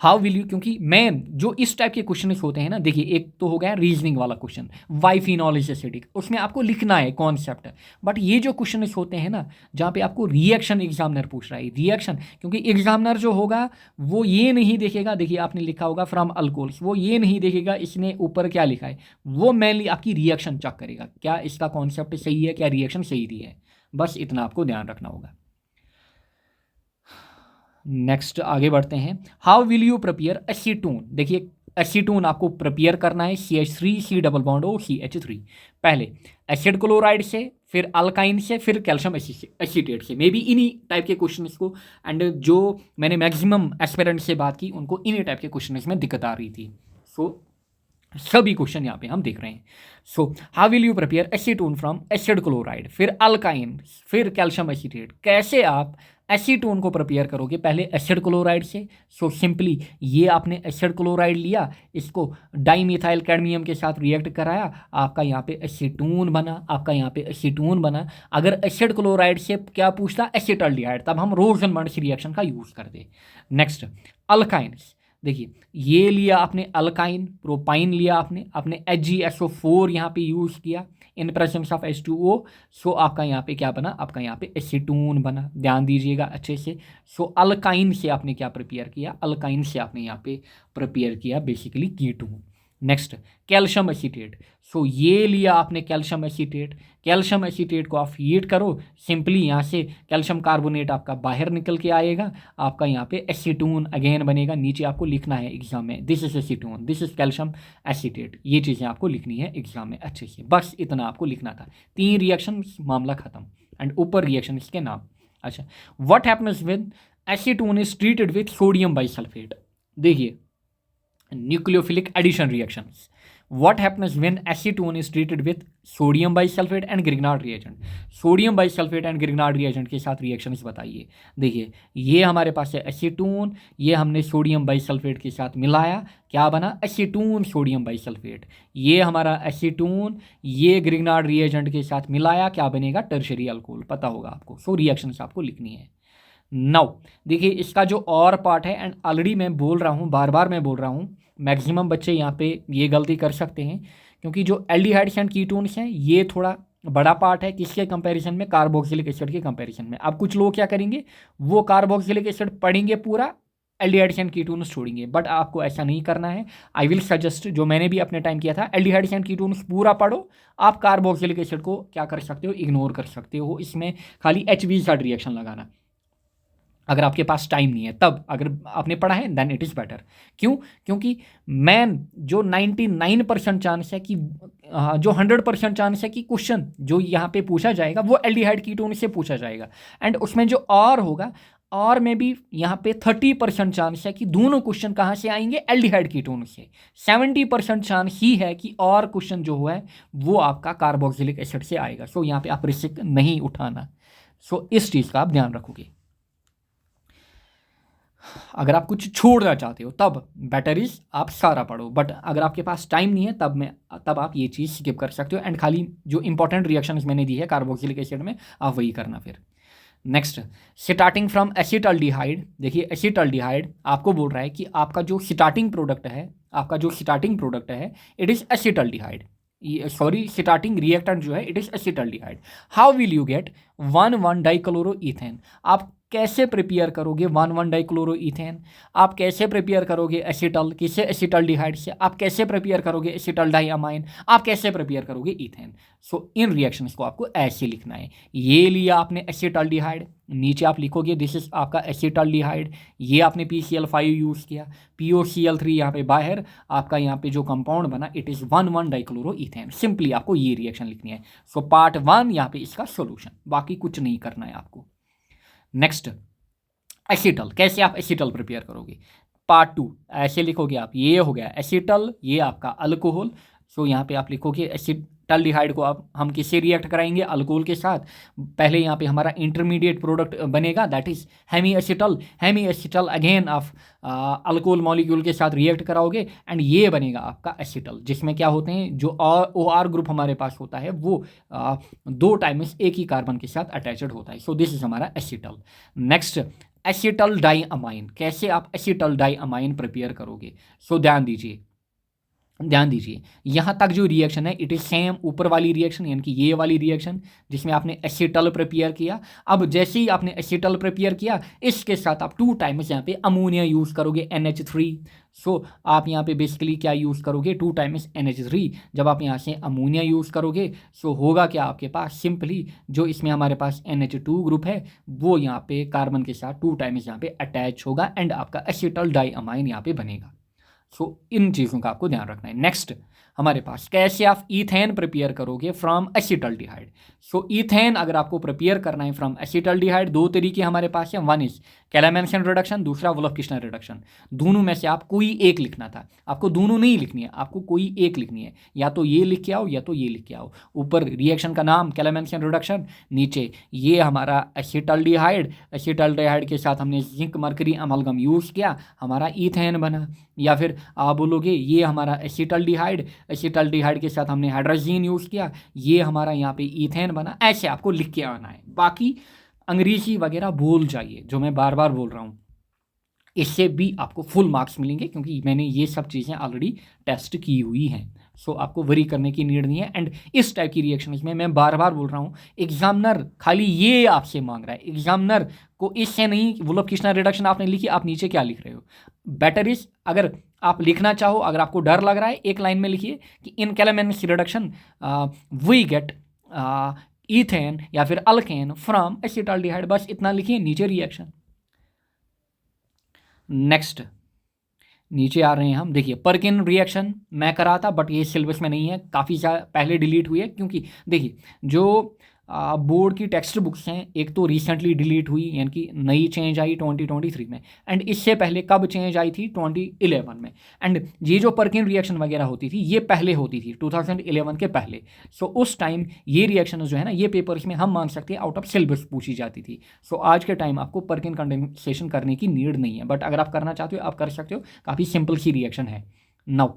Speaker 1: हाउ विल यू, क्योंकि मैं जो इस टाइप के क्वेश्चन होते हैं ना, देखिए एक तो हो गया रीजनिंग वाला question, why phenol is acidic, उसमें आपको लिखना है कॉन्सेप्ट। बट ये जो क्वेश्चन होते हैं ना, जहाँ पे आपको रिएक्शन एग्जामिनर पूछ रहा है, रिएक्शन, क्योंकि एग्जामिनर जो होगा वो ये नहीं देखेगा, देखिए आपने लिखा होगा फ्रॉम अल्कोहल्स, वो ये नहीं देखेगा इसने ऊपर क्या लिखा है, वो मेनली आपकी रिएक्शन चेक करेगा, क्या इसका कॉन्सेप्ट सही है, क्या रिएक्शन सही दी है। बस इतना आपको ध्यान रखना होगा। नेक्स्ट आगे बढ़ते हैं। How will you prepare acetone. देखिए एसीटोन आपको प्रिपेयर करना है CH3C double bond O CH3, पहले एसिड क्लोराइड से, फिर अल्काइन से, फिर कैल्शियम एसीटेट से। मे बी इन्हीं टाइप के क्वेश्चन को, एंड जो मैंने मैक्सिमम एस्पिरेंट से बात की उनको इन्हीं टाइप के क्वेश्चन में दिक्कत आ रही थी। सो सभी क्वेश्चन यहाँ पे हम देख रहे हैं। So how will you prepare acetone from acid chloride, फिर अल्काइन, फिर कैल्शियम एसीटेट। कैसे आप एसीटोन को प्रिपेयर करोगे, पहले एसिड क्लोराइड से। सो सिंपली ये आपने एसिड क्लोराइड लिया, इसको डाईमिथाइल कैडमियम के साथ रिएक्ट कराया, आपका यहाँ पे एसीटोन बना, आपका यहाँ पे एसीटोन बना। अगर एसिड क्लोराइड से क्या पूछता, एसिटाल्डिहाइड, तब हम रोजनमंड्स रिएक्शन का यूज़ करते। नेक्स्ट अल्काइन्स, देखिए ये लिया आपने अल्काइन, प्रोपाइन लिया आपने HgSO4 यहाँ पे यूज़ किया इन प्रेजेंस ऑफ H2O। सो आपका यहाँ पे क्या बना, आपका यहाँ पे एसीटोन बना। ध्यान दीजिएगा अच्छे से। सो अल्काइन से आपने क्या प्रिपेयर किया, अल्काइन से आपने यहाँ पे प्रिपेयर किया basically ketone. Next calcium acetate. So ये लिया आपने कैल्शियम एसीटेट, कैल्शियम एसीटेट को आप हीट करो, सिंपली यहाँ से कैल्शियम कार्बोनेट आपका बाहर निकल के आएगा, आपका यहाँ पे एसीटोन अगेन बनेगा। नीचे आपको लिखना है एग्जाम में, this is acetone, this is calcium acetate. ये चीज़ें आपको लिखनी है एग्जाम में अच्छे से, बस इतना आपको लिखना था। 3 रिएक्शन, मामला खत्म, एंड ऊपर रिएक्शन इसके नाम। अच्छा, what happens with acetone is treated with sodium bisulphate. देखिए nucleophilic addition reactions. What happens when acetone is treated with sodium bisulfate and Grignard reagent? Sodium bisulphate and Grignard reagent के साथ reactions बताइए। देखिए ये हमारे पास है एसीटोन, ये हमने सोडियम बाइसल्फेट के साथ मिलाया, क्या बना, एसीटोन सोडियम बाइसल्फेट। ये हमारा एसीटोन, ये ग्रिग्नार्ड रिएजेंट के साथ मिलाया, क्या बनेगा, टर्शरी अल्कोहल, पता होगा आपको। सो रिएक्शंस आपको लिखनी है। नाउ देखिए इसका जो और पार्ट है, एंड ऑलरेडी मैं बोल रहा हूँ, बार बार मैं बोल रहा हूँ, मैक्सिमम बच्चे यहाँ पे ये गलती कर सकते हैं, क्योंकि जो एल्डिहाइड्स एंड कीटोन्स हैं ये थोड़ा बड़ा पार्ट है किसके कंपैरिजन में, कार्बोक्सिलिक एसिड के कंपैरिजन में। अब कुछ लोग क्या करेंगे, वो कार्बोक्सिलिक एसिड पढ़ेंगे पूरा, एल्डिहाइड्स एंड कीटोन्स छोड़ेंगे, बट आपको ऐसा नहीं करना है। आई विल सजेस्ट, जो मैंने भी अपने टाइम किया था, एल्डिहाइड्स एंड कीटोन्स पूरा पढ़ो। आप कार्बोक्सिलिक एसिड को क्या कर सकते हो, इग्नोर कर सकते हो, इसमें खाली HB रिएक्शन लगाना अगर आपके पास टाइम नहीं है तब। अगर आपने पढ़ा है देन इट इज़ बेटर। क्यों? क्योंकि मैन जो 99% चांस है कि जो 100% चांस है कि क्वेश्चन जो यहाँ पे पूछा जाएगा वो एल्डिहाइड कीटोन से पूछा जाएगा, एंड उसमें जो और होगा, और में भी यहाँ पे 30% चांस है कि दोनों क्वेश्चन कहाँ से आएंगे, एल्डिहाइड कीटोन से। 70% चांस ही है कि और क्वेश्चन जो है वो आपका कार्बोक्सिलिक एसिड से आएगा। सो यहाँ पे आप रिस्क नहीं उठाना। सो इस चीज़ का आप ध्यान रखोगे। अगर आप कुछ छोड़ना चाहते हो तब बेटर इज आप सारा पढ़ो, बट अगर आपके पास टाइम नहीं है तब आप ये चीज़ स्किप कर सकते हो, एंड खाली जो इंपॉर्टेंट रिएक्शंस मैंने दी है कार्बोक्सिलिक एसिड में आप वही करना। फिर नेक्स्ट, स्टार्टिंग फ्रॉम एसिटाल्डिहाइड। देखिए एसिटाल्डिहाइड आपको बोल रहा है कि आपका जो स्टार्टिंग प्रोडक्ट है it is acetaldehyde, sorry starting reactant जो है it is acetaldehyde. How will you gate 1,1 dichloroethane? आप कैसे प्रिपेयर करोगे 1,1 डाइक्लोरोइथेन? आप कैसे प्रिपेयर करोगे एसिटल, किससे, एसिटाल्डिहाइड से? आप कैसे प्रिपेयर करोगे एसिटल डाइअमाइन? आप कैसे प्रिपेयर करोगे इथेन? सो इन रिएक्शंस को आपको ऐसे लिखना है। ये लिया आपने एसिटाल्डिहाइड, नीचे आप लिखोगे दिस इज आपका एसिटाल्डिहाइड। ये आपने PCl5 यूज़ किया, POCl3 यहाँ पे बाहर, आपका यहाँ पे जो कंपाउंड बना इट इज़ 1,1 डाइक्लोरोइथेन। सिंपली आपको ये रिएक्शन लिखनी है। सो पार्ट 1 यहाँ पे इसका सोल्यूशन, बाकी कुछ नहीं करना है आपको। नेक्स्ट, एसिटल, कैसे आप एसिटल प्रिपेयर करोगे? पार्ट 2 ऐसे लिखोगे आप, ये हो गया एसिटल, ये आपका अल्कोहल। सो यहाँ पे आप लिखोगे एसिटाल्डिहाइड को आप हम किससे रिएक्ट कराएंगे, अल्कोहल के साथ। पहले यहाँ पे हमारा इंटरमीडिएट प्रोडक्ट बनेगा that is hemiacetal again आप अल्कोहल मॉलिक्यूल के साथ रिएक्ट कराओगे, एंड ये बनेगा आपका एसिटल, जिसमें क्या होते हैं जो OR ग्रुप हमारे पास होता है वो 2 टाइम्स एक ही कार्बन के साथ अटैच्ड होता है। सो दिस इज हमारा एसिटल। नेक्स्ट, एसिटल डाइअमाइन, कैसे आप एसिटल डाइअमाइन प्रिपेयर करोगे? सो ध्यान दीजिए यहाँ तक जो रिएक्शन है इट इज सेम ऊपर वाली रिएक्शन, यानी कि ये वाली रिएक्शन जिसमें आपने एसिटल प्रिपेयर किया। अब जैसे ही आपने एसिटल प्रिपेयर किया इसके साथ आप 2 टाइम्स यहाँ पे अमोनिया यूज़ करोगे NH3। सो आप यहाँ पे बेसिकली क्या यूज़ करोगे, 2 टाइम्स NH3। जब आप यहाँ से अमोनिया यूज़ करोगे सो होगा क्या आपके पास, सिंपली जो इसमें हमारे पास NH2 ग्रुप है वो यहाँ पे कार्बन के साथ 2 टाइम्स यहाँ पे अटैच होगा, एंड आपका एसिटल डाइअमाइन यहाँ पे बनेगा। सो इन चीज़ों का आपको ध्यान रखना है। नेक्स्ट, हमारे पास कैसे आप ईथेन प्रिपेयर करोगे फ्रॉम एसिटाल्डिहाइड? सो ईथेन अगर आपको प्रिपेयर करना है फ्रॉम एसिटाल्डिहाइड, 2 तरीके हमारे पास हैं, वन इज कैलामेंशन रिडक्शन, दूसरा वोल्फ-किश्नर रिडक्शन। दोनों में से आप कोई एक लिखना था, आपको दोनों नहीं लिखनी है, आपको कोई एक लिखनी है, या तो ये लिख के आओ या तो ये लिख के आओ। ऊपर रिएक्शन का नाम कैलामेंशन रिडक्शन, नीचे ये हमारा एसिटाल्डिहाइड के साथ हमने जिंक मरकरी अमलगम यूज़ किया, हमारा ईथेन बना। या फिर आप बोलोगे ये हमारा एसिटाल्डिहाइड के साथ हमने हाइड्रोजन यूज़ किया, ये हमारा यहाँ पे ईथेन बना। ऐसे आपको लिख के आना है। बाकी अंग्रेजी वगैरह भूल जाइए, जो मैं बार बार बोल रहा हूँ, इससे भी आपको फुल मार्क्स मिलेंगे क्योंकि मैंने ये सब चीज़ें ऑलरेडी टेस्ट की हुई हैं। सो आपको वरी करने की नीड नहीं है। एंड इस टाइप की रिएक्शन में मैं बार बार बोल रहा हूँ, एग्जामिनर खाली ये आपसे मांग रहा है, एग्जामिनर को इससे नहीं वोल्फ-किश्नर रिडक्शन आपने लिखी, आप नीचे क्या लिख रहे हो। बेटर इज अगर आप लिखना चाहो, अगर आपको डर लग रहा है, एक लाइन में लिखिए कि इन कैलामेंशन रिडक्शन वी गेट ईथेन या फिर अल्केन फ्रॉम एसिटाल्डिहाइड, बस इतना लिखिए, नीचे रिएक्शन। नेक्स्ट, नीचे आ रहे हैं हम, देखिए परकिन रिएक्शन मैं करा था बट ये सिलेबस में नहीं है, काफ़ी पहले डिलीट हुई है, क्योंकि देखिए जो बोर्ड की टेक्स्ट बुक्स हैं एक तो रिसेंटली डिलीट हुई, यानी कि नई चेंज आई 2023 में, एंड इससे पहले कब चेंज आई थी 2011 में। एंड ये जो परकिन रिएक्शन वगैरह होती थी ये पहले होती थी 2011 के पहले। सो उस टाइम ये रिएक्शन जो है ना, ये पेपर्स में हम मान सकते हैं आउट ऑफ सिलेबस पूछी जाती थी। सो आज के टाइम आपको परकिन कंडेंसेशन करने की नीड नहीं है, बट अगर आप करना चाहते हो आप कर सकते हो, काफ़ी सिंपल सी रिएक्शन है। नाउ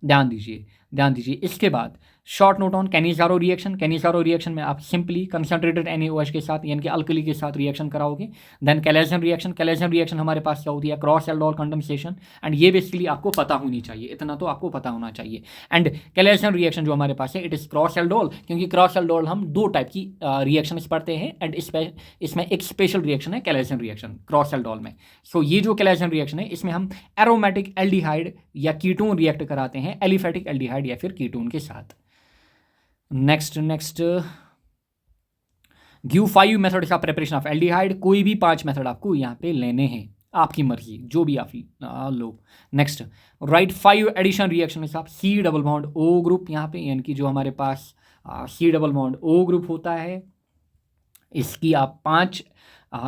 Speaker 1: ध्यान दीजिए, ध्यान दीजिए। इसके बाद short note on Cannizzaro reaction. Cannizzaro reaction में आप सिंपली कंसंट्रेटेड NaOH के साथ यानी कि अल्कली के साथ रिएक्शन कराओगे। Then Claisen reaction. Claisen reaction हमारे पास क्या होती है, क्रॉस एल्डोल कंडेंसेशन, एंड ये बेसिकली आपको पता होनी चाहिए, इतना तो आपको पता होना चाहिए। एंड कैलेजन रिएक्शन जो हमारे पास है इट इज़ क्रॉस एल्डोल, क्योंकि क्रॉस एल्डोल हम दो टाइप की रिएक्शन पढ़ते हैं, एंड इसमें एक स्पेशल रिएक्शन है कैलेजन रिएक्शन क्रॉस एल्डोल में। सो ये जो कैलेजन रिएक्शन है इसमें हम एरोमेटिक एल्डिहाइड या कीटोन रिएक्ट कराते हैं एलिफेटिक एल्डिहाइड या फिर कीटोन के साथ। Next give 5 methods of preparation of aldehyde. कोई भी 5 मेथड आपको यहाँ पे लेने हैं, आपकी मर्जी, जो भी आप लो। Next write 5 addition reaction of C double bond O group, यहाँ पे यानी कि जो हमारे पास C double bond O group होता है इसकी आप 5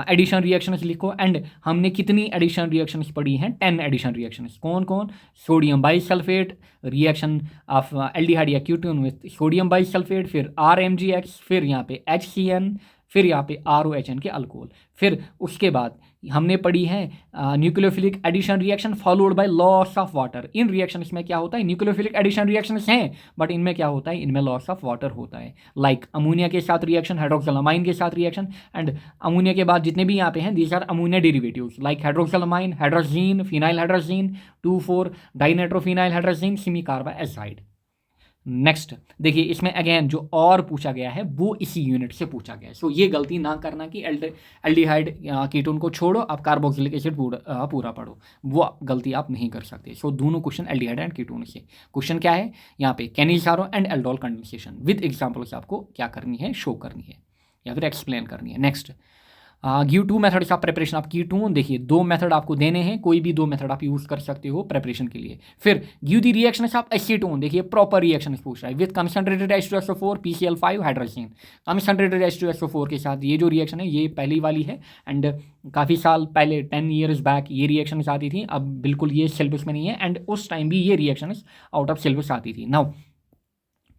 Speaker 1: एडिशन रिएक्शंस लिखो। एंड हमने कितनी एडिशन रिएक्शंस पढ़ी हैं, 10 एडिशन रिएक्शंस। कौन कौन, sodium bisulphate reaction of aldehyde या कीटोन विद सोडियम बाइसल्फेट, फिर RMgX, फिर यहाँ पे HCN, फिर यहाँ पे ROHN के अल्कोहल। फिर उसके बाद हमने पढ़ी है nucleophilic addition reaction followed by loss of water. इन रिएक्शंस में क्या होता है, न्यूक्लियोफिलिक एडिशन रिएक्शंस हैं बट इनमें क्या होता है, इनमें लॉस ऑफ वाटर होता है। लाइक अमोनिया के साथ रिएक्शन, हाइड्रोक्सिलमाइन के साथ रिएक्शन, एंड अमोनिया के बाद जितने भी यहाँ पे हैं these are ammonia derivatives like hydroxylamine, hydrazine, phenyl hydrazine 2,4 dinitrophenyl hydrazine, semicarbazide. Next देखिए, इसमें अगेन जो और पूछा गया है वो इसी यूनिट से पूछा गया है। सो ये गलती ना करना कि एल्डिहाइड कीटोन को छोड़ो आप कार्बोक्सिलिक एसिड पूरा पढ़ो, वो गलती आप नहीं कर सकते। सो दोनों क्वेश्चन एल्डिहाइड एंड कीटोन से। क्वेश्चन क्या है यहाँ पे, Cannizzaro and aldol condensation with examples आपको क्या करनी है, शो करनी है या फिर एक्सप्लेन करनी है। Next give 2 methods of preparation of ketone. देखिए 2 मेथड आपको देने हैं, कोई भी 2 मेथड आप यूज़ कर सकते हो प्रिपरेशन के लिए। फिर give the reactions of acetone. देखिए प्रॉपर रिएक्शन पूछ रहा है with concentrated H2SO4 PCl5 hydrogen. Concentrated H2SO4 के साथ ये जो रिएक्शन है ये पहली वाली है, एंड काफ़ी साल पहले 10 ईयर्स बैक ये रिएक्शन आती थी, अब बिल्कुल ये सिलेबस में नहीं है, एंड उस टाइम भी ये रिएक्शन आउट ऑफ सिलेबस आती थी। Now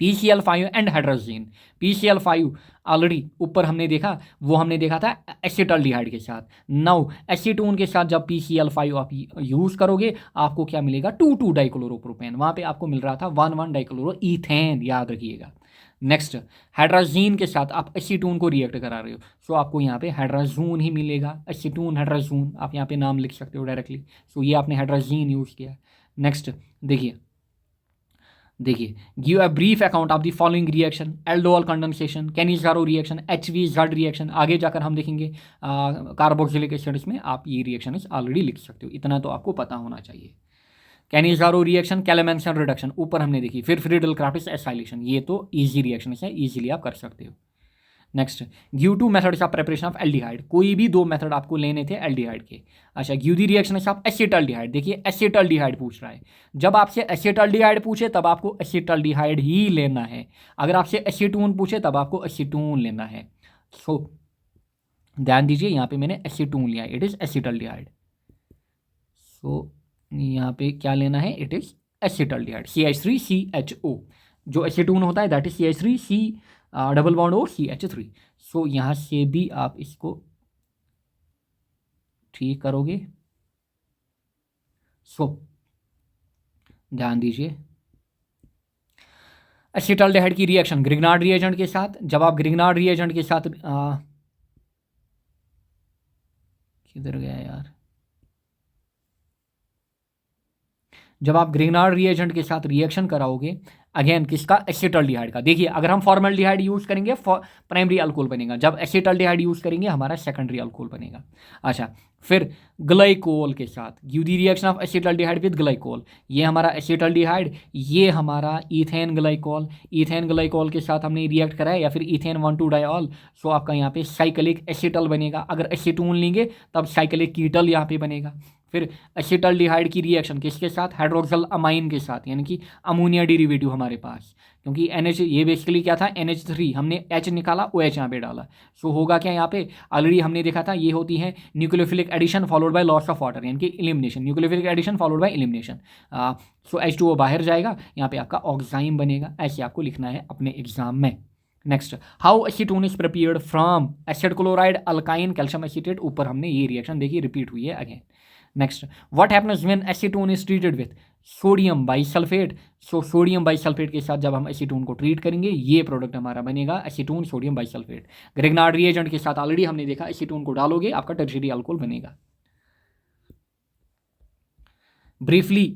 Speaker 1: PCl5 and hydrazine. PCl5 already ऊपर हमने देखा, वो हमने देखा था एसिटाल्डिहाइड के साथ। नाउ एसीटोन के साथ जब PCl5 आप यूज़ करोगे आपको क्या मिलेगा, 2,2 डाइक्लोरोप्रोपेन। वहाँ पे आपको मिल रहा था 1,1 डाइक्लोरो ईथेन, याद रखिएगा। नेक्स्ट हाइड्रोजीन के साथ आप एसीटोन को रिएक्ट करा रहे हो, सो आपको यहाँ पे हाइड्रोजून ही मिलेगा। एसीटोन हाइड्रोजून आप यहाँ पे नाम लिख सकते हो डायरेक्टली। सो ये आपने हाइड्रोजीन यूज़ किया। नेक्स्ट देखिए give a brief account of the following reaction, aldol condensation, Cannizzaro reaction, HVZ reaction. आगे जाकर हम देखेंगे कार्बोक्सिलिक एसिड्स में आप ये रिएक्शन ऑलरेडी लिख सकते हो, इतना तो आपको पता होना चाहिए। कैनिज़ारो रिएक्शन, कैलेमेंसन रिडक्शन ऊपर हमने देखी, फिर फ्रीडल क्राफ्टिस एसाइलेशन, ये तो ईजी रिएक्शन है, ईजिली आप कर सकते हो। Next give 2 methods of preparation of aldehyde. कोई भी 2 मेथड आपको लेने थे एल्डिहाइड के। अच्छा give the reaction of acetaldehyde. देखिए एसिटाल्डिहाइड पूछ रहा है, जब आपसे एसिटाल्डिहाइड पूछे तब आपको एसिटाल्डिहाइड ही लेना है, अगर आपसे एसीटोन पूछे तब आपको एसीटोन लेना है। सो ध्यान दीजिए यहाँ पे मैंने एसीटोन लिया, इट इज़ एसिटाल्डिहाइड। सो यहाँ पे क्या लेना है, इट इज़ एसिटाल्डिहाइड CH3CHO। जो एसीटोन होता है that is CH3C double bond O CH3। सो यहाँ से भी आप इसको ठीक करोगे। सो ध्यान दीजिए एसिटाल्डिहाइड की रिएक्शन ग्रिग्नार्ड रिएजेंट के साथ, जब आप ग्रिग्नार्ड रिएजेंट के साथ किधर गया यार, जब आप ग्रिग्नार्ड रिएजेंट के साथ रिएक्शन कराओगे अगेन किसका, एसिटाल्डिहाइड का। देखिए अगर हम फॉर्मल्डिहाइड यूज़ करेंगे प्राइमरी अल्कोहल बनेगा, जब एसिटाल्डिहाइड यूज़ करेंगे हमारा सेकेंडरी अल्कोहल बनेगा। अच्छा फिर ग्लाइकोल के साथ give the reaction of acetaldehyde with glycol. ये हमारा एसिटाल्डिहाइड, ये हमारा ईथेन ग्लाइकोल। ईथेन ग्लाइकोल के साथ हमने रिएक्ट करा है, या फिर ईथेन 1,2 डायऑल। सो आपका यहाँ पे साइक्लिक एसिटल बनेगा, अगर एसीटोन लेंगे तब साइक्लिक कीटल यहाँ पे बनेगा। फिर एसिटाल्डिहाइड की रिएक्शन किसके साथ, हाइड्रोक्सिल अमाइन के साथ, यानी कि अमोनिया डेरिवेटिव हमारे पास, क्योंकि NH ये बेसिकली क्या था NH3, हमने H निकाला OH यहाँ पे डाला। सो होगा क्या यहाँ पे, ऑलरेडी हमने देखा था ये होती है nucleophilic addition followed by loss of water, यानी कि elimination, nucleophilic addition followed by elimination. So H2O बाहर जाएगा, यहाँ पे आपका ऑक्साइम बनेगा। ऐसे आपको लिखना है अपने एग्जाम में। Next how acetone is prepared from acid chloride alkyne calcium acetate. ऊपर हमने ये रिएक्शन देखी, रिपीट हुई है again. Next what happens when acetone is treated with, sodium bisulphate. So sodium bisulphate के साथ जब हम एसीटोन को ट्रीट करेंगे ये प्रोडक्ट हमारा बनेगा acetone sodium bisulphate. Grignard reagent के साथ ऑलरेडी हमने देखा एसीटोन को डालोगे आपका टर्शियरी अल्कोहल बनेगा। Briefly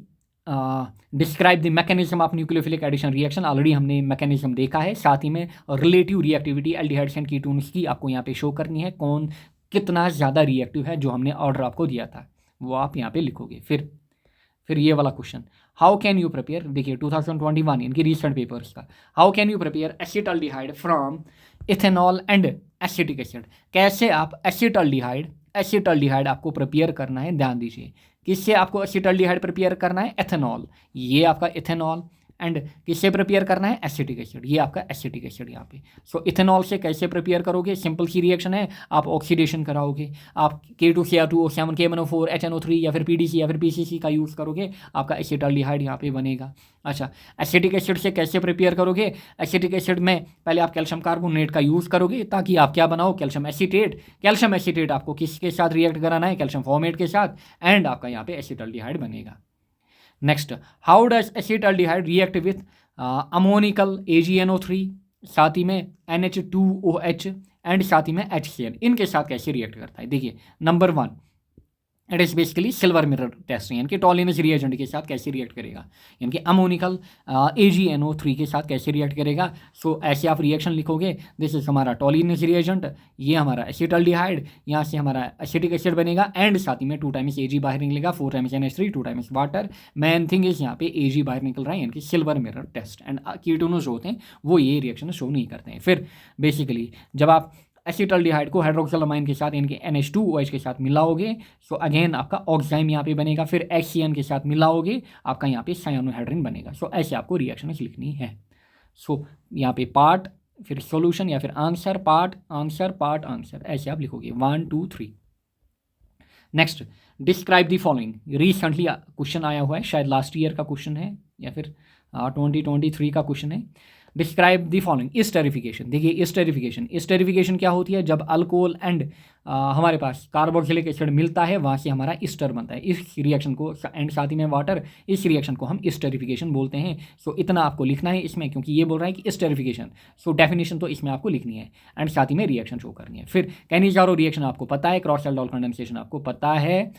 Speaker 1: describe the mechanism of nucleophilic addition reaction, already हमने मैकेनिज्म देखा है। साथ ही में relative reactivity aldehydes and ketones की आपको यहाँ पे शो करनी है, कौन कितना ज़्यादा रिएक्टिव है, जो हमने ऑर्डर आपको दिया था वो आप यहाँ पे लिखोगे। फिर ये वाला question, how can you prepare, देखिए 2021 इनकी रिसेंट पेपर्स का, how can you prepare acetaldehyde from ethanol and acetic acid. कैसे आप एसिटाल्डिहाइड आपको प्रिपेयर करना है, ध्यान दीजिए किससे आपको एसिटाल्डिहाइड प्रिपेयर करना है, एथेनॉल, ये आपका इथेनॉल, एंड किससे प्रिपेयर करना है, एसिटिक एसिड, ये आपका एसिटिक एसिड यहाँ पे। सो इथेनॉल से कैसे प्रिपेयर करोगे, सिंपल सी रिएक्शन है, आप ऑक्सीडेशन कराओगे, आप K2Cr2O7 KMnO4 HNO3 या फिर PDC या फिर PCC का यूज़ करोगे, आपका एसिटाल्डिहाइड यहाँ पे बनेगा। अच्छा, एसिटिक एसिड से कैसे प्रिपेयर करोगे, एसिटिक एसिड में पहले आप कैल्शियम कार्बोनेट का यूज़ करोगे ताकि आप क्या बनाओ, कैल्शियम एसीटेट। कैल्शियम एसीटेट आपको किसके साथ रिएक्ट कराना है, कैल्शियम फॉर्मेट के साथ, एंड आपका यहाँ पे एसिटाल्डिहाइड बनेगा। Next, how does acetaldehyde react with ammoniacal AgNO3, साथ ही में NH2OH एंड साथ ही में HCl, इनके साथ कैसे रिएक्ट करता है। देखिए number 1 it is basically silver mirror test, यानी कि टॉलिनस रिएजेंट के साथ कैसे रिएक्ट करेगा, यानी कि अमोनिकल AgNO3 के साथ कैसे रिएक्ट करेगा। सो ऐसे आप रिएक्शन लिखोगे, दिस इज हमारा टॉलिनस रिएजेंट, ये हमारा एसिटाल्डिहाइड, यहाँ से हमारा एसिटिक एसिड बनेगा, एंड साथ ही में 2 टाइम्स Ag बाहर निकलेगा, 4 times NH3, 2 times water. Main thing is यहाँ पे Ag बाहर निकल रहा है, यानी कि silver mirror test, and ketones जो होते हैं वो ये रिएक्शन शो नहीं करते हैं। फिर बेसिकली जब आप एसिटाल्डिहाइड को हाइड्रोक्सिलअमाइन के साथ यानी कि NH2OH के साथ मिलाओगे, सो अगेन आपका ऑक्साइम यहाँ पे बनेगा, फिर HCN के साथ मिलाओगे आपका यहाँ पे साइनोहाइड्रिन बनेगा। सो ऐसे आपको रिएक्शन लिखनी है। सो यहाँ पे पार्ट, फिर सॉल्यूशन या फिर आंसर, पार्ट आंसर, ऐसे आप लिखोगे 1 2 3। Next, describe the following, recently question आया हुआ है, शायद लास्ट ईयर का क्वेश्चन है या फिर 2023 का क्वेश्चन है। Describe the following esterification. देखिए एस्टरिफिकेशन क्या होती है, जब अल्कोहल एंड हमारे पास कार्बोक्सिलिक एसिड मिलता है वहाँ से हमारा ईस्टर बनता है, इस रिएक्शन को, एंड साथ ही में वाटर, इस रिएक्शन को हम एस्टरिफिकेशन बोलते हैं। सो इतना आपको लिखना है इसमें, क्योंकि ये बोल रहा है कि एस्टरिफिकेशन, सो डेफिनेशन तो इसमें आपको लिखनी है, एंड साथ ही में रिएक्शन शो करनी है। फिर कैनिजारो रिएक्शन आपको पता है, क्रॉस एल्डोल कंडेंसेशन आपको पता है,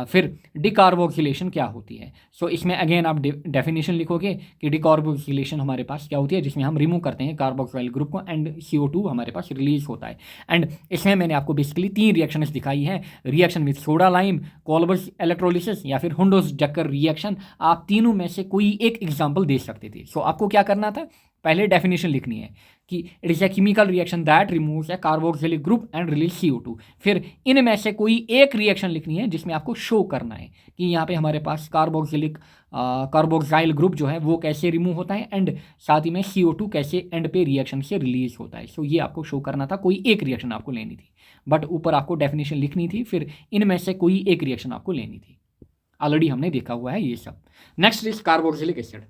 Speaker 1: फिर डिकार्बोक्सिलेशन क्या होती है। सो इसमें अगेन आप डेफिनेशन लिखोगे कि डिकार्बोक्सिलेशन हमारे पास क्या होती है, जिसमें हम रिमूव करते हैं कार्बोक्सिल ग्रुप को, एंड CO2 हमारे पास रिलीज होता है। एंड इसमें मैंने आपको बेसिकली 3 रिएक्शंस दिखाई हैं, reaction with soda lime, Kolbe's electrolysis या फिर हुंडोस जक्कर रिएक्शन। आप तीनों में से कोई एक एग्जाम्पल दे सकते थे। सो आपको क्या करना था, पहले डेफिनेशन लिखनी है कि it is a chemical reaction that removes A carboxylic group and release CO2। फिर इनमें से कोई एक रिएक्शन लिखनी है जिसमें आपको शो करना है कि यहाँ पे हमारे पास कार्बोक्साइल ग्रुप जो है वो कैसे रिमूव होता है, एंड साथ ही में CO2 कैसे एंड पे रिएक्शन से रिलीज होता है। सो ये आपको शो करना था, कोई एक रिएक्शन आपको लेनी थी, बट ऊपर आपको डेफिनेशन लिखनी थी, फिर इनमें से कोई एक रिएक्शन आपको लेनी थी। ऑलरेडी हमने देखा हुआ है ये सब। Next is carboxylic acid.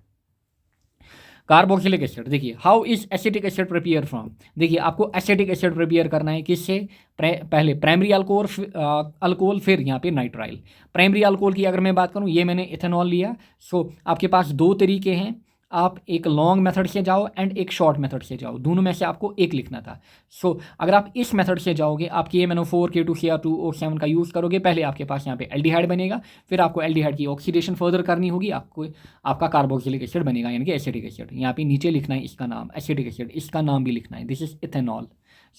Speaker 1: Carboxylic acid, देखिए how is acetic acid prepare from. देखिए आपको एसिटिक एसिड प्रिपेयर करना है किससे, पहले प्राइमरी अल्कोहल, फिर यहाँ पे नाइट्राइल। प्राइमरी अल्कोहल की अगर मैं बात करूँ, ये मैंने इथेनॉल लिया। सो आपके पास 2 तरीके हैं, आप एक लॉन्ग मेथड से जाओ एंड एक शॉर्ट मेथड से जाओ, दोनों में से आपको एक लिखना था। सो अगर आप इस मेथड से जाओगे, आप KMnO4 K2Cr2O7 का यूज़ करोगे, पहले आपके पास यहाँ पे एल्डिहाइड बनेगा, फिर आपको एल्डिहाइड की ऑक्सीडेशन फर्दर करनी होगी, आपको आपका कार्बोक्सिलिक एसिड बनेगा, यानी कि एसिटिक एसिड। यहाँ पे नीचे लिखना है इसका नाम एसिटिक एसिड, इसका नाम भी लिखना है, दिस इज इथेनॉल।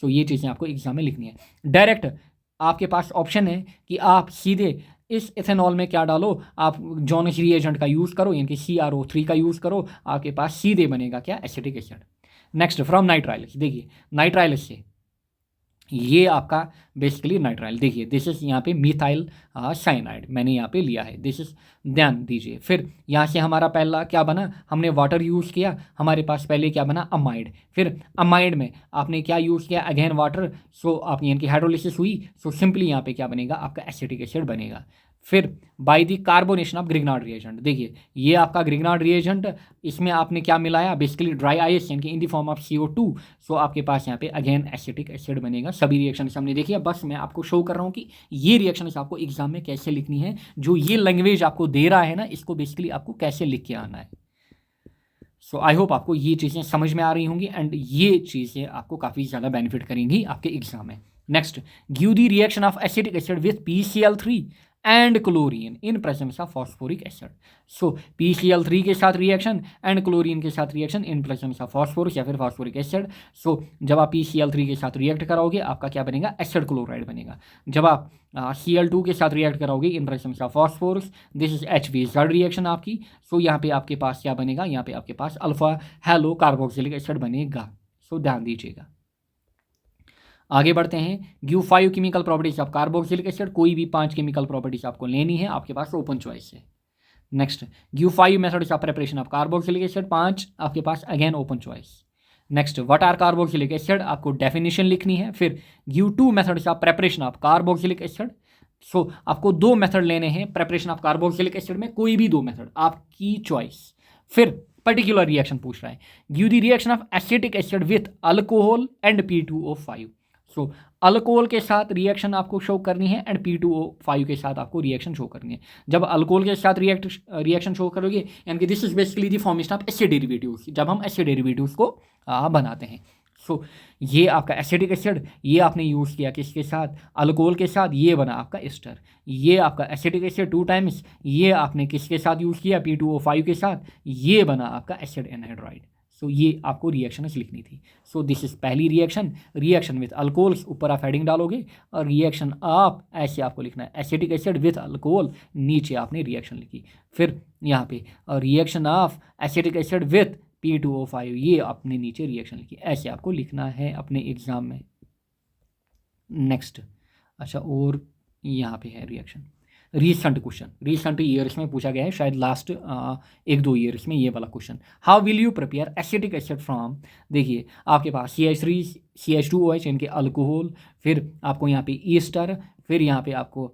Speaker 1: सो ये चीज़ें आपको एग्जाम में लिखनी है। डायरेक्ट आपके पास ऑप्शन है कि आप सीधे इस इथेनॉल में क्या डालो, आप जॉनस रिएजेंट का यूज़ करो, यानी कि CrO3 का यूज़ करो, आपके पास सीधे बनेगा क्या, acetic acid. Next, from nitriles. देखिए नाइट्राइल्स से ये आपका बेसिकली नाइट्राइल, देखिए दिस इज यहाँ पे मिथाइल साइनाइड मैंने यहाँ पे लिया है, दिस इज, ध्यान दीजिए। फिर यहाँ से हमारा पहला क्या बना, हमने वाटर यूज़ किया, हमारे पास पहले क्या बना, अमाइड। फिर अमाइड में आपने क्या यूज़ किया, अगेन वाटर। सो आप यानी कि हाइड्रोलिसिस हुई, सो सिंपली यहाँ पे क्या बनेगा, आपका एसिटिक एसिड बनेगा। फिर by the carbonation of Grignard reagent, देखिए ये आपका ग्रिग्नार्ड रिएजेंट, इसमें आपने क्या मिलाया, बेसिकली ड्राई आइस यानी कि in the form of CO2। सो आपके पास यहाँ पे अगेन एसिटिक एसिड बनेगा। सभी रिएक्शन हमने देखिए, बस मैं आपको शो कर रहा हूँ कि ये रिएक्शन आपको एग्जाम में कैसे लिखनी है, जो ये लैंग्वेज आपको दे रहा है ना, इसको बेसिकली आपको कैसे लिख के आना है। सो आई होप आपको ये चीज़ें समझ में आ रही होंगी एंड ये चीज़ें आपको काफ़ी ज़्यादा बेनिफिट करेंगी आपके एग्जाम में। Next, give the reaction of acetic acid with PCl3 and chlorine in presence of phosphoric acid. So PCl3 के साथ रिएक्शन एंड क्लोरीन के साथ reaction in presence of phosphorus या फिर फॉस्फोरिक एसिड। सो जब आप PCl3 के साथ रिएक्ट कराओगे आपका क्या बनेगा, एसिड क्लोराइड बनेगा। जब आप Cl2 के साथ रिएक्ट कराओगे इन presence of phosphorus, this is HVZ reaction आपकी। सो यहाँ पे आपके पास क्या बनेगा, यहाँ पे आपके पास अल्फा हेलो कार्बोक्सिलिक एसिड बनेगा। सो ध्यान दीजिएगा। आगे बढ़ते हैं, give 5 chemical properties of carboxylic acid, कोई भी 5 केमिकल प्रॉपर्टीज आपको लेनी है, आपके पास ओपन चॉइस है। Next, give 5 methods of preparation of carboxylic acid, 5 आपके पास again open choice. Next, what are carboxylic acid, आपको डेफिनेशन लिखनी है। फिर give 2 methods of preparation of carboxylic acid. सो आपको 2 मेथड लेने हैं प्रिपरेशन ऑफ कार्बोक्सिलिक एसिड में, कोई भी 2 मेथड आपकी चॉइस। फिर पर्टिकुलर रिएक्शन पूछ रहा है, give the reaction of acetic acid with alcohol and P2O5। So alcohol के साथ रिएक्शन आपको शो करनी है एंड P2O5 के साथ आपको रिएक्शन शो करनी है। जब अल्कोहल के साथ रिएक्शन शो करोगे, यानी कि this is basically the formation of acid derivatives, जब हम एसिड डेरिवेटिव्स को बनाते हैं। सो ये आपका एसिटिक एसिड, ये आपने यूज़ किया किसके साथ, अल्कोहल के साथ, ये बना आपका एस्टर। ये आपका एसिटिक एसिड 2 टाइम्स, ये आपने किसके साथ यूज़ किया, P2O5 के साथ, ये बना आपका एसिड एनहाइड्राइड। सो ये आपको रिएक्शन लिखनी थी। सो दिस इज पहली रिएक्शन, रिएक्शन विथ अल्कोहल, ऊपर आप हेडिंग डालोगे, और रिएक्शन आप ऐसे आपको लिखना है, एसिटिक एसिड विथ अल्कोहल, नीचे आपने रिएक्शन लिखी। फिर यहाँ पे reaction of acetic acid with P2O5, ये आपने नीचे रिएक्शन लिखी। ऐसे आपको लिखना है अपने एग्जाम में। नेक्स्ट, अच्छा, और यहाँ पे है reaction, recent question, recent years में पूछा गया है, शायद लास्ट 1-2 ईयर्स में ये वाला question. How will you prepare acetic acid from, देखिए आपके पास CH3 CH2OH इनके अल्कोहल, फिर आपको यहाँ पे ईस्टर, फिर यहाँ पे आपको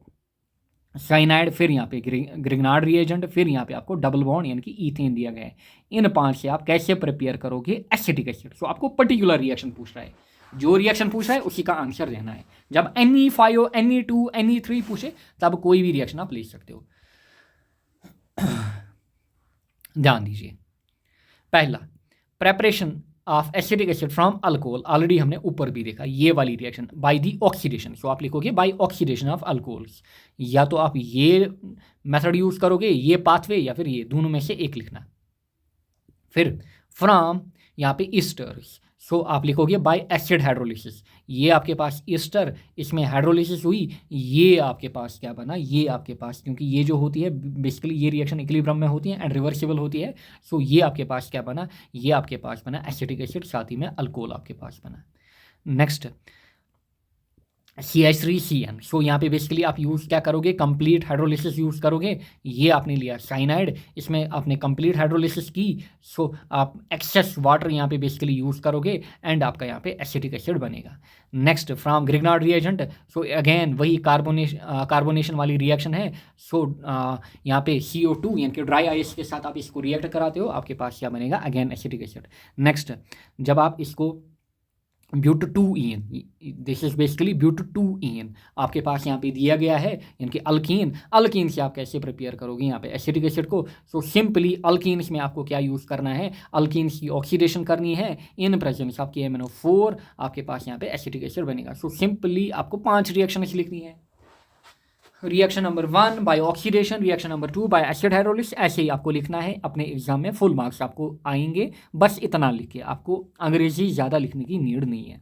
Speaker 1: साइनाइड, फिर यहाँ पे ग्रिग्नार्ड रिएजेंट, फिर यहाँ पे आपको डबल बॉन्ड यानी कि ईथेन दिया गया है। इन 5 से आप कैसे प्रिपेयर करोगे एसिटिक एसिड। सो आपको पर्टिकुलर रिएक्शन पूछ रहा है, जो रिएक्शन पूछ रहा है उसी का आंसर देना है। जब Ne5 Ne2 Ne3 पूछे तब कोई भी रिएक्शन आप ले सकते हो। ध्यान दीजिए, पहला preparation of acetic acid from alcohol, already हमने ऊपर भी देखा, ये वाली रिएक्शन बाय द ऑक्सीडेशन। सो आप लिखोगे बाय ऑक्सीडेशन ऑफ अल्कोहल्स, या तो आप ये मेथड यूज़ करोगे, ये पाथवे, या फिर ये, दोनों में से एक लिखना। फिर फ्रॉम यहाँ पे ईस्टर्स, सो आप लिखोगे बाय एसिड हाइड्रोलिसिस, ये आपके पास ईस्टर, इसमें हाइड्रोलिसिस हुई, ये आपके पास क्या बना, ये आपके पास, क्योंकि ये जो होती है बेसिकली ये रिएक्शन इक्विलिब्रियम में होती है एंड रिवर्सिबल होती है। सो ये आपके पास क्या बना, ये आपके पास बना एसिटिक एसिड, साथ ही में अल्कोहल आपके पास बना। नेक्स्ट, CH3CN, सो यहाँ पे बेसिकली आप यूज़ क्या करोगे, कंप्लीट हाइड्रोलिसिस यूज़ करोगे। ये आपने लिया साइनाइड, इसमें आपने कंप्लीट हाइड्रोलिसिस की, सो आप एक्सेस वाटर यहाँ पे बेसिकली यूज़ करोगे एंड आपका यहाँ पे एसिटिक एसिड बनेगा। Next, from Grignard reagent, so again वही कार्बोनेशन वाली रिएक्शन है। सो यहाँ पे CO2 यानी कि ड्राई आइस के साथ आप इसको रिएक्ट कराते हो, आपके पास क्या बनेगा, अगेन एसिटिक एसिड। नेक्स्ट, जब आप इसको ब्यूट-2-ईन, दिस इज बेसिकली ब्यूट-2-ईन आपके पास यहाँ पे दिया गया है, यानी कि अल्कीन, अल्कीन से आप कैसे प्रिपेयर करोगे यहाँ पे एसिटिक एसिड को। सो सिंपली अल्कीन्स में आपको क्या यूज़ करना है, अल्कीन्स की ऑक्सीडेशन करनी है इन प्रेजेंस ऑफ KMnO4, आपके पास यहाँ पे एसिटिक एसिड बनेगा। सो सिंपली आपको 5 रिएक्शन लिखनी है। Reaction number 1 by oxidation, reaction number 2 by acid hydrolysis, ऐसे ही आपको लिखना है। अपने एग्जाम में फुल मार्क्स आपको आएंगे, बस इतना लिखिए, आपको अंग्रेजी ज़्यादा लिखने की नीड नहीं है।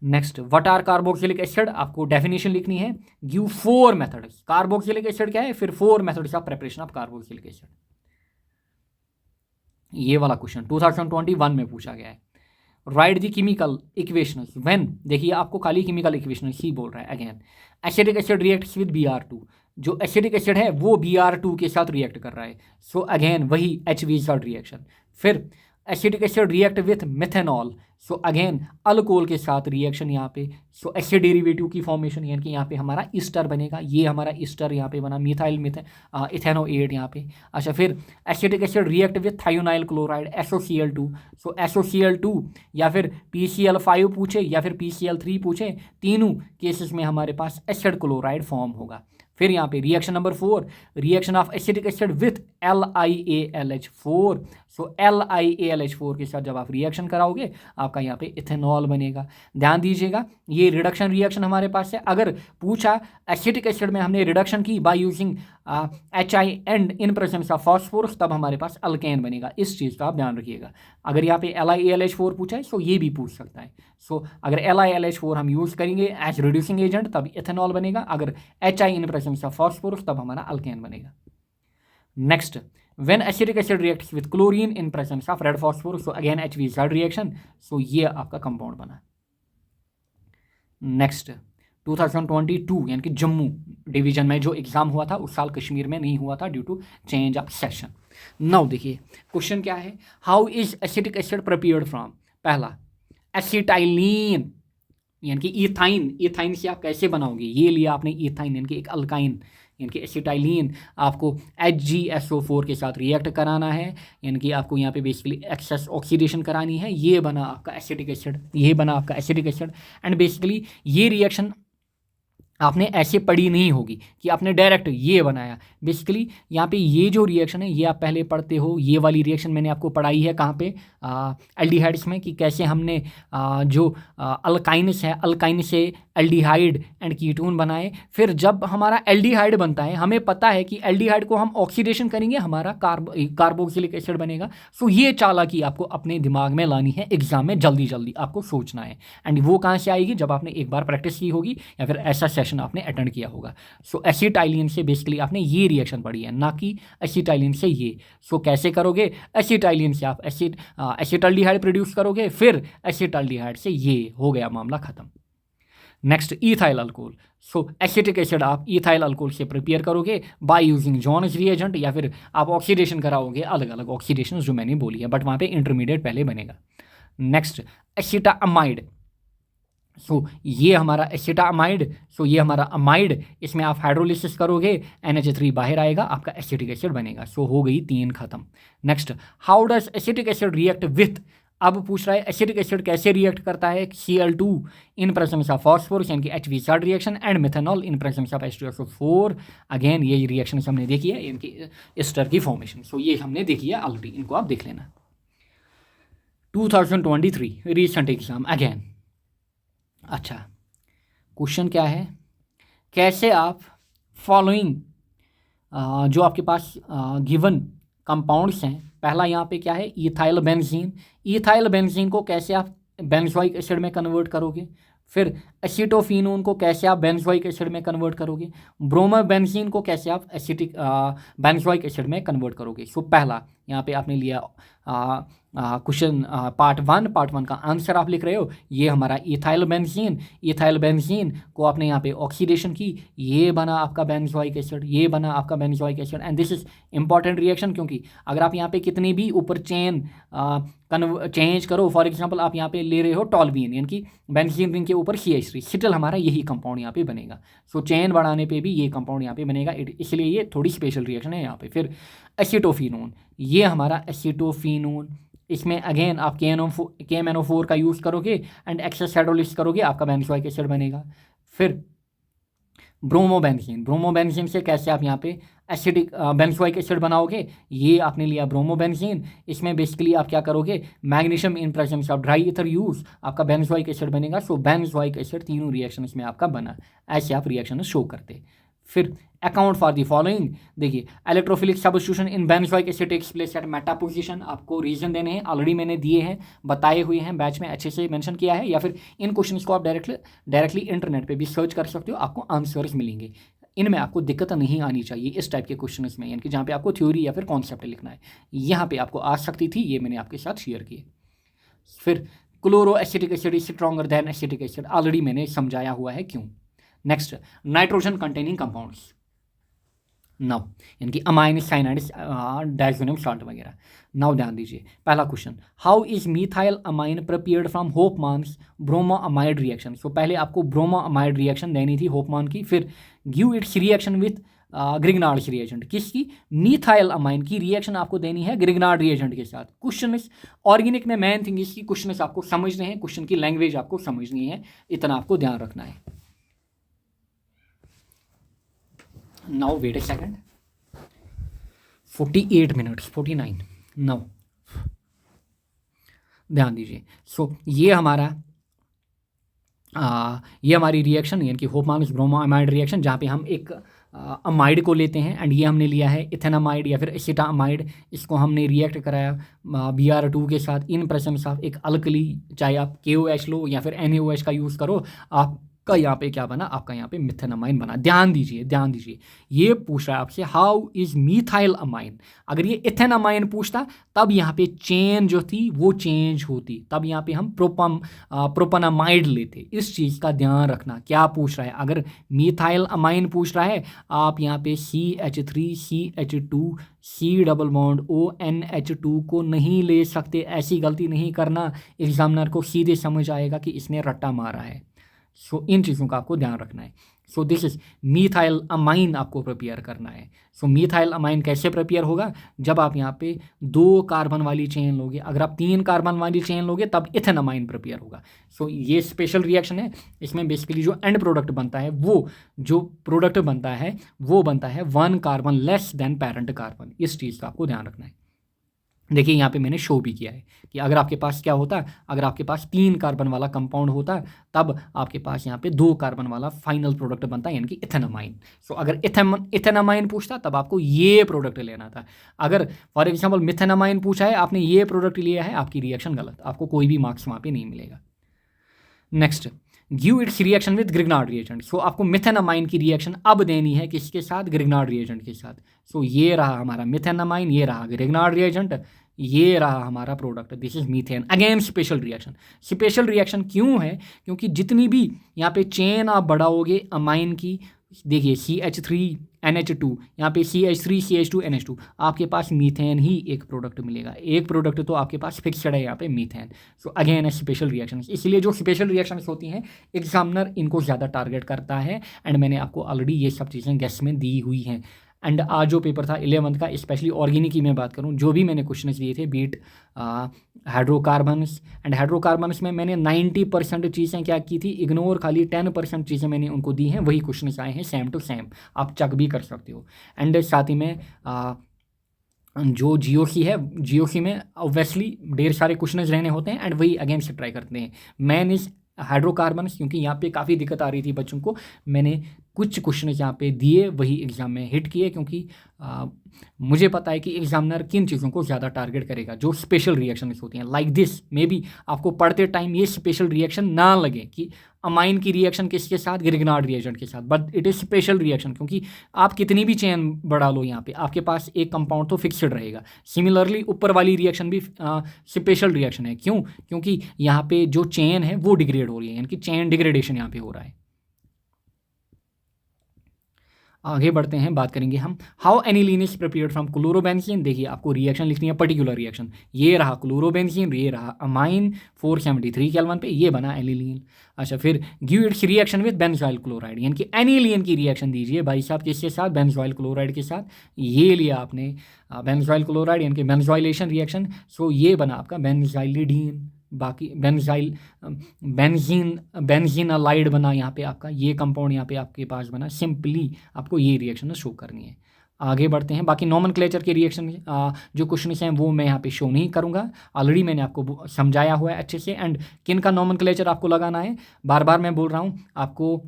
Speaker 1: Next, what are carboxylic acid, आपको डेफिनेशन लिखनी है। गिव 4 मेथड्स, कार्बोक्सिलिक एसिड क्या है, फिर 4 methods of preparation of carboxylic acid. ये वाला क्वेश्चन 2021 में पूछा गया है। Right the chemical equations when, देखिए आपको खाली केमिकल इक्वेशंस ही बोल रहा है। Again acetic acid reacts with Br2, जो एसिटिक एसिड है वो Br2 के साथ रिएक्ट कर रहा है। सो अगेन वही HVZ रिएक्शन। फिर acetic acid react with methanol, so again alcohol के साथ रिएक्शन यहाँ पे, सो एसिड डेरिवेटिव की फॉर्मेशन, यानी कि यहाँ पे हमारा ईस्टर बनेगा, ये हमारा ईस्टर यहाँ पे बना मिथाइल इथेनोएट यहाँ पे। अच्छा, फिर acetic acid react with thionyl chloride SOCl2, so SOCl2 या फिर PCl5 पूछे या फिर PCl3 पूछे, तीनों केसेस में हमारे पास एसिड क्लोराइड फॉर्म होगा। फिर यहाँ पे reaction number 4, reaction of acetic acid with LiAlH4, so LiAlH4 के साथ जब आप रिएक्शन कराओगे आपका यहाँ पे इथेनॉल बनेगा। ध्यान दीजिएगा, ये रिडक्शन रिएक्शन हमारे पास है। अगर पूछा एसिटिक एसिड में हमने रिडक्शन की by using HI and in presence of phosphorus, तब हमारे पास अल्केन बनेगा। इस चीज़ का आप ध्यान रखिएगा। अगर यहाँ पे LiAlH4 पूछा है तो ये भी पूछ सकता है। सो अगर LiAlH4 हम यूज़ करेंगे एज रिड्यूसिंग एजेंट तब इथेनॉल बनेगा, अगर HI in presence of phosphorus तब हमारा अल्केन बनेगा। Next, when acetic acid reacts with chlorine in presence of red phosphorus, so again HVZ reaction, so ये आपका कंपाउंड बना। नेक्स्ट 2022 यानी कि जम्मू डिवीजन में जो एग्जाम हुआ था उस साल कश्मीर में नहीं हुआ था due to change of session. Now देखिए क्वेश्चन क्या है, how is acetic acid prepared from, पहला एसिटाइलिन यानी कि इथाइन, इथाइन से आप कैसे बनाओगे, ये लिया आपने इथाइन यानी कि एक अल्काइन, यानी कि एसिटाइलिन आपको HgSO4 के साथ रिएक्ट कराना है, यानी कि आपको यहाँ पे बेसिकली एक्सेस ऑक्सीडेशन करानी है, ये बना आपका एसिटिक एसिड, ये बना आपका एसिटिक एसिड। एंड बेसिकली ये रिएक्शन आपने ऐसे पढ़ी नहीं होगी कि आपने डायरेक्ट ये बनाया। बेसिकली यहाँ पे ये जो रिएक्शन है ये आप पहले पढ़ते हो, ये वाली रिएक्शन मैंने आपको पढ़ाई है कहाँ पे, एल्डिहाइड्स में, कि कैसे हमने जो अल्काइनस है, अल्काइन से एल्डिहाइड एंड कीटोन बनाए। फिर जब हमारा एल्डिहाइड बनता है हमें पता है कि एल्डिहाइड को हम ऑक्सीडेशन करेंगे, हमारा कार्बोक्सिलिक एसिड बनेगा। सो ये चालाकी आपको अपने दिमाग में लानी है, एग्जाम में जल्दी जल्दी आपको सोचना है। एंड वो कहाँ से आएगी, जब आपने एक बार प्रैक्टिस की होगी या फिर ऐसा सेशन आपने अटेंड किया होगा। सो एसिटाइलिन से बेसिकली आपने ये रिएक्शन पढ़ी है, ना कि एसिटाइलिन से ये। सो कैसे करोगे, एसिटाइलिन से आप एसिटाल्डिहाइड प्रोड्यूस करोगे, फिर एसिटाल्डिहाइड से ये हो गया मामला खत्म। नेक्स्ट इथाइल अल्कोहल, सो एसिटिक एसिड आप इथाइल अल्कोहल से प्रिपेयर करोगे बाय यूजिंग जॉन्स रिएजेंट, या फिर आप ऑक्सीडेशन कराओगे, अलग अलग ऑक्सीडेशन जो मैंने बोली है, बट वहाँ पे इंटरमीडिएट पहले बनेगा। नेक्स्ट एसिटामाइड, सो ये हमारा एसिटामाइड, सो ये हमारा अमाइड, इसमें आप हाइड्रोलिसिस करोगे NH3 बाहर आएगा, आपका एसिटिक एसिड बनेगा। सो हो गई 3 खत्म। Next, how does acetic acid react with, अब पूछ रहा है एसिटिक एसिड कैसे रिएक्ट करता है, Cl2 in presence of phosphorus यानी कि HVZ reaction and methanol in presence of H2SO4। Again ये रिएक्शन हमने देखी है, इनकी एस्टर की फॉर्मेशन, सो ये हमने देखी है ऑलरेडी, इनको आप देख लेना। 2023 रिसेंट एग्जाम अगेन। अच्छा, क्वेश्चन क्या है, कैसे आप फॉलोइंग जो आपके पास गिवन कंपाउंड्स हैं, पहला यहाँ पे क्या है इथाइल बेंजीन, इथाइल बेंजीन को कैसे आप बेंजोइक एसिड में कन्वर्ट करोगे, फिर एसिटोफिनोन को कैसे आप बेंजोइक एसिड में कन्वर्ट करोगे, ब्रोमोबेंजीन को कैसे आप एसिटिक बेंजोइक एसिड में कन्वर्ट करोगे। सो पहला यहाँ पे आपने लिया क्वेश्चन पार्ट 1 का आंसर आप लिख रहे हो, ये हमारा इथाइल बेंजीन, इथाइल बेंजीन को आपने यहाँ पे ऑक्सीडेशन की, ये बना आपका बेंजोइक एसिड, ये बना आपका benzoic acid. And this is important reaction, क्योंकि अगर आप यहाँ पे कितनी भी ऊपर चेन चेंज करो, फॉर एग्जांपल आप यहाँ पे ले रहे हो टॉल्बिन यानी कि बेंजीन रिंग के ऊपर CH3, स्टिल हमारा यही कंपाउंड यहाँ पे बनेगा। सो चेन बढ़ाने पे भी ये कंपाउंड यहाँ पे बनेगा, इसलिए ये थोड़ी स्पेशल रिएक्शन है यहाँ पे। फिर एसिटोफिनोन, ये हमारा एसिटोफिनोन, इसमें अगेन आप KMNO4 का यूज़ करोगे एंड एक्सेस हाइड्रोलिसिस करोगे, आपका बेंजोइक एसिड बनेगा। फिर ब्रोमोबेंजीन, ब्रोमोबेंजीन से कैसे आप यहाँ पे एसिडिक बेंजोइक एसिड बनाओगे, ये आपने लिया ब्रोमोबेंजीन, इसमें बेसिकली आप क्या करोगे, magnesium in presence of dry ether use, आपका बेंजोइक एसिड बनेगा। सो बेंजोइक एसिड तीनों रिएक्शन इसमें आपका बना, ऐसे आप रिएक्शन शो करते। फिर अकाउंट फॉर द फॉलोइंग, देखिए electrophilic substitution in benzoic acid takes place at meta position, आपको रीजन देने हैं, ऑलरेडी मैंने दिए हैं, बताए हुए हैं, बैच में अच्छे से मेंशन किया है, या फिर इन क्वेश्चंस को आप डायरेक्टली इंटरनेट पे भी सर्च कर सकते हो, आपको आंसर्स मिलेंगे। इनमें आपको दिक्कत नहीं आनी चाहिए इस टाइप के क्वेश्चन में, यानी कि जहाँ पे आपको थ्योरी या फिर कॉन्सेप्ट लिखना है, यहाँ पे आपको आ सकती थी, ये मैंने आपके साथ शेयर किए। फिर chloro acetic acid is stronger than acetic acid, already मैंने समझाया हुआ है क्यों। नेक्स्ट, नाइट्रोजन कंटेनिंग कंपाउंड्स, नौ, यानी कि अमाइन साइनाइड डायजोनियम सॉल्ट वगैरह। नौ ध्यान दीजिए, पहला question, how is methyl amine prepared from Hoffmann's bromoamide reaction. So पहले आपको ब्रोमोअमाइड रिएक्शन देनी थी होपमान की, फिर give its reaction with Grignard's reagent. किसकी? मीथाइल अमाइन की रिएक्शन आपको देनी है ग्रिग्नार्ड रिएजेंट के साथ। क्वेश्चन ऑर्गेनिक में मेन थिंग इसकी क्वेश्चन आपको समझने हैं, क्वेश्चन की लैंग्वेज आपको समझनी है, इतना आपको ध्यान रखना है। Now wait a second, 48 minutes 49 now ध्यान दीजिए। सो ये हमारी रिएक्शन यानी कि होपमान्स ब्रोमोअमाइड रिएक्शन, जहाँ पे हम एक अमाइड को लेते हैं एंड ये हमने लिया है इथेनामाइड या फिर एसिटामाइड। इसको हमने रिएक्ट कराया Br2 के साथ इन प्रेजेंस ऑफ एक अल्कली, चाहे आप KOH लो या फिर NaOH का यूज़ करो, आपका यहाँ पे क्या बना? आपका यहाँ पे मिथेनामाइन बना। ध्यान दीजिए, ध्यान दीजिए, ये पूछ रहा है आपसे हाउ इज मीथाइल अमाइन। अगर ये इथेनामाइन पूछता तब यहाँ पे चेन जो थी वो चेंज होती, तब यहाँ पे हम प्रोपनामाइड लेते। इस चीज़ का ध्यान रखना। क्या पूछ रहा है? अगर मीथाइल अमाइन पूछ रहा है, आप यहाँ पे CH3 CH2 C double bond ONH2 को नहीं ले सकते। ऐसी गलती नहीं करना, एग्जामिनर को सीधे समझ आएगा कि इसने रट्टा मारा है। सो इन चीज़ों का आपको ध्यान रखना है। So this is methyl amine आपको प्रिपेयर करना है। सो मीथाइल अमाइन कैसे प्रिपेयर होगा? जब आप यहाँ पे 2 कार्बन वाली चेन लोगे, अगर आप 3 कार्बन वाली चेन लोगे तब इथेनामाइन प्रिपेयर होगा। सो ये स्पेशल रिएक्शन है। इसमें बेसिकली जो एंड प्रोडक्ट बनता है, वो जो प्रोडक्ट बनता है वो बनता है 1 carbon less than parent carbon. इस चीज़ का आपको ध्यान रखना है। देखिए यहाँ पे मैंने शो भी किया है कि अगर आपके पास क्या होता, अगर आपके पास 3 कार्बन वाला कंपाउंड होता तब आपके पास यहाँ पे 2 कार्बन वाला फाइनल प्रोडक्ट बनता है, यानी कि इथेनामाइन। सो अगर इथेनामाइन पूछता तब आपको ये प्रोडक्ट लेना था। अगर फॉर एग्जाम्पल मिथेनामाइन पूछा है, आपने ये प्रोडक्ट लिया है, आपकी रिएक्शन गलत, आपको कोई भी मार्क्स वहाँ पे नहीं मिलेगा। Next, give its reaction with Grignard reagent. So आपको मिथेनामाइन की रिएक्शन अब देनी है किसके साथ? ग्रिग्नार्ड रिएजेंट के साथ। सो ये रहा हमारा मिथेनामाइन, ये रहा ग्रिग्नार्ड रिएजेंट, ये रहा हमारा product. This is methane. Again special reaction. Special reaction क्यों है? क्योंकि जितनी भी यहाँ पे चेन आप बढ़ाओगे अमाइन की, देखिए CH3 NH2, यहाँ पे CH3 CH2 NH2, आपके पास मीथेन ही एक प्रोडक्ट मिलेगा। एक प्रोडक्ट तो आपके पास फिक्सड है यहाँ पे, methane. So again special reaction. इसलिए जो स्पेशल रिएक्शंस होती हैं एग्जामिनर इनको ज़्यादा टारगेट करता है, एंड मैंने आपको ऑलरेडी ये सब चीज़ें गेस्ट में दी हुई हैं। एंड आज जो पेपर था 11th का, स्पेशली ऑर्गेनिक की मैं बात करूं, जो भी मैंने क्वेश्चन दिए थे बीट हाइड्रोकार्बन्स एंड हाइड्रोकार्बन्स में मैंने 90% चीज़ें क्या की थी, इग्नोर, खाली 10% चीज़ें मैंने उनको दी हैं। वही क्वेश्चन आए हैं सेम टू सेम, आप चेक भी कर सकते हो। एंड साथ ही में जो GOC है, GOC में ऑब्वियसली ढेर सारे क्वेश्चन रहने होते हैं एंड वही अगेन से ट्राई करते हैं। मैन इज हाइड्रोकार्बन्स, क्योंकि यहाँ पे काफ़ी दिक्कत आ रही थी बच्चों को, मैंने कुछ क्वेश्चन यहाँ पे दिए, वही एग्ज़ाम में हिट किए, क्योंकि मुझे पता है कि एग्जामिनर किन चीज़ों को ज़्यादा टारगेट करेगा, जो स्पेशल रिएक्शंस होती हैं। लाइक दिस, मे बी आपको पढ़ते टाइम ये स्पेशल रिएक्शन ना लगे कि अमाइन की रिएक्शन किसके साथ, ग्रिग्नार्ड रिएजेंट के साथ, but it is special reaction, क्योंकि आप कितनी भी चेन बढ़ा लो यहाँ पे आपके पास एक कंपाउंड तो फिक्सड रहेगा। सिमिलरली ऊपर वाली रिएक्शन भी स्पेशल रिएक्शन है। क्यों? क्योंकि यहाँ पे जो चेन है वो डिग्रेड हो रही है, यानी कि चेन डिग्रेडेशन यहाँ पे हो रहा है। आगे बढ़ते हैं, बात करेंगे हम how aniline is prepared from chlorobenzene. देखिए आपको रिएक्शन लिखनी है, पर्टिकुलर रिएक्शन। ये रहा क्लोरोबेंजीन, ये रहा अमाइन 473 केल्विन पे, ये बना एनिलीन। अच्छा, फिर give its reaction with benzoyl chloride, यानी कि एनिलीन की रिएक्शन दीजिए भाई साहब किसके साथ, बेंजोइल क्लोराइड के साथ। ये लिया आपने बेंजोइल क्लोराइड, यानी कि बेंजोइलेशन रिएक्शन। सो ये बना आपका बेंजाइलिडीन, बाकी बेंजीनालाइड बना यहाँ पे आपका, ये कंपाउंड यहाँ पे आपके पास बना। सिंपली आपको ये रिएक्शन शो करनी है। आगे बढ़ते हैं, बाकी नॉमेनक्लेचर के रिएक्शन जो क्वेश्चन हैं वो मैं यहाँ पे शो नहीं करूँगा, ऑलरेडी मैंने आपको समझाया हुआ है अच्छे से। एंड किन का नॉमेनक्लेचर आपको लगाना है, बार बार मैं बोल रहा हूँ आपको,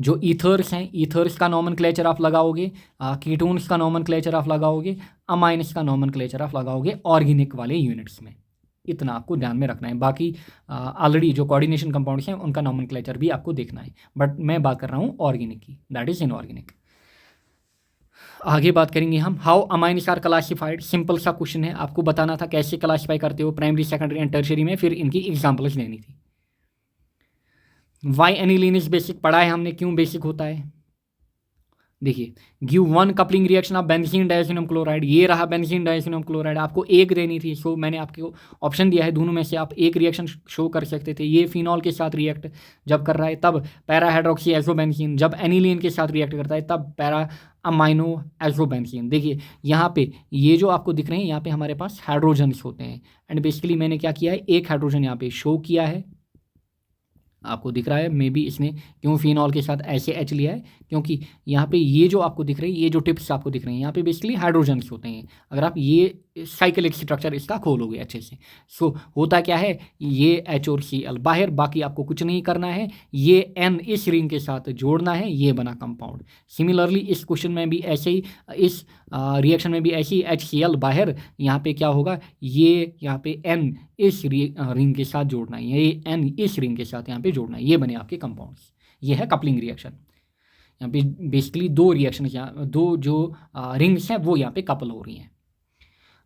Speaker 1: जो ईथर्स हैं, ईथर्स का नॉमेनक्लेचर आप लगाओगे, कीटोन्स का नॉमेनक्लेचर आप लगाओगे, अमाइन्स का नॉमेनक्लेचर आप लगाओगे ऑर्गेनिक वाले यूनिट्स में। इतना आपको ध्यान में रखना है। बाकी ऑलरेडी जो कोऑर्डिनेशन कंपाउंड्स हैं उनका नॉमेनक्लेचर भी आपको देखना है, बट मैं बात कर रहा हूँ ऑर्गेनिक की, दैट इज इनऑर्गेनिक। आगे बात करेंगे हम how amines are classified. Simple सा क्वेश्चन है, आपको बताना था कैसे क्लासीफाई करते हो प्राइमरी, सेकेंडरी एंड टर्शियरी में, फिर इनकी एग्जाम्पल्स देनी थी। वाई एनिलीन इज बेसिक पढ़ा है हमने, क्यों बेसिक होता है। देखिए give one coupling reaction of benzene diazonium chloride, ये रहा बेंजीन डाइसोनियम क्लोराइड, आपको एक देनी थी, सो मैंने आपको ऑप्शन दिया है, दोनों में से आप एक रिएक्शन शो कर सकते थे। ये फिनॉल के साथ रिएक्ट जब कर रहा है तब पैरा हाइड्रोक्सी एजोबेंजीन, जब एनिलीन के साथ रिएक्ट करता है तब पैरा अमाइनो एजोबेंजीन। देखिए यहाँ पे ये जो आपको दिख रहे हैं, यहाँ पे हमारे पास हाइड्रोजन्स होते हैं, एंड बेसिकली मैंने क्या किया है, एक हाइड्रोजन यहाँ पे शो किया है, आपको दिख रहा है। मे बी इसने क्यों फिनॉल के साथ ऐसे एच लिया है, क्योंकि यहाँ पे ये जो आपको दिख रही है, ये जो टिप्स आपको दिख रहे हैं, यहाँ पे बेसिकली हाइड्रोजन्स होते हैं। अगर आप ये साइक्लिक स्ट्रक्चर इसका खोलोगे अच्छे से, सो होता क्या है, ये एच और सी एल बाहर, बाकी आपको कुछ नहीं करना है, ये एन इस रिंग के साथ जोड़ना है, ये बना कंपाउंड। सिमिलरली इस क्वेश्चन में भी ऐसे ही, इस रिएक्शन में भी ऐसे ही एच सी एल बाहर, यहाँ पे क्या होगा, ये यहाँ पे एन इस रिंग के साथ जोड़ना है, ये एन इस रिंग के साथ यहाँ पे जोड़ना है, ये बने आपके कंपाउंड्स। ये है कपलिंग रिएक्शन। यहाँ पे बेसिकली दो रिएक्शन, यहाँ दो जो रिंग्स हैं वो यहाँ पे कपल हो रही हैं।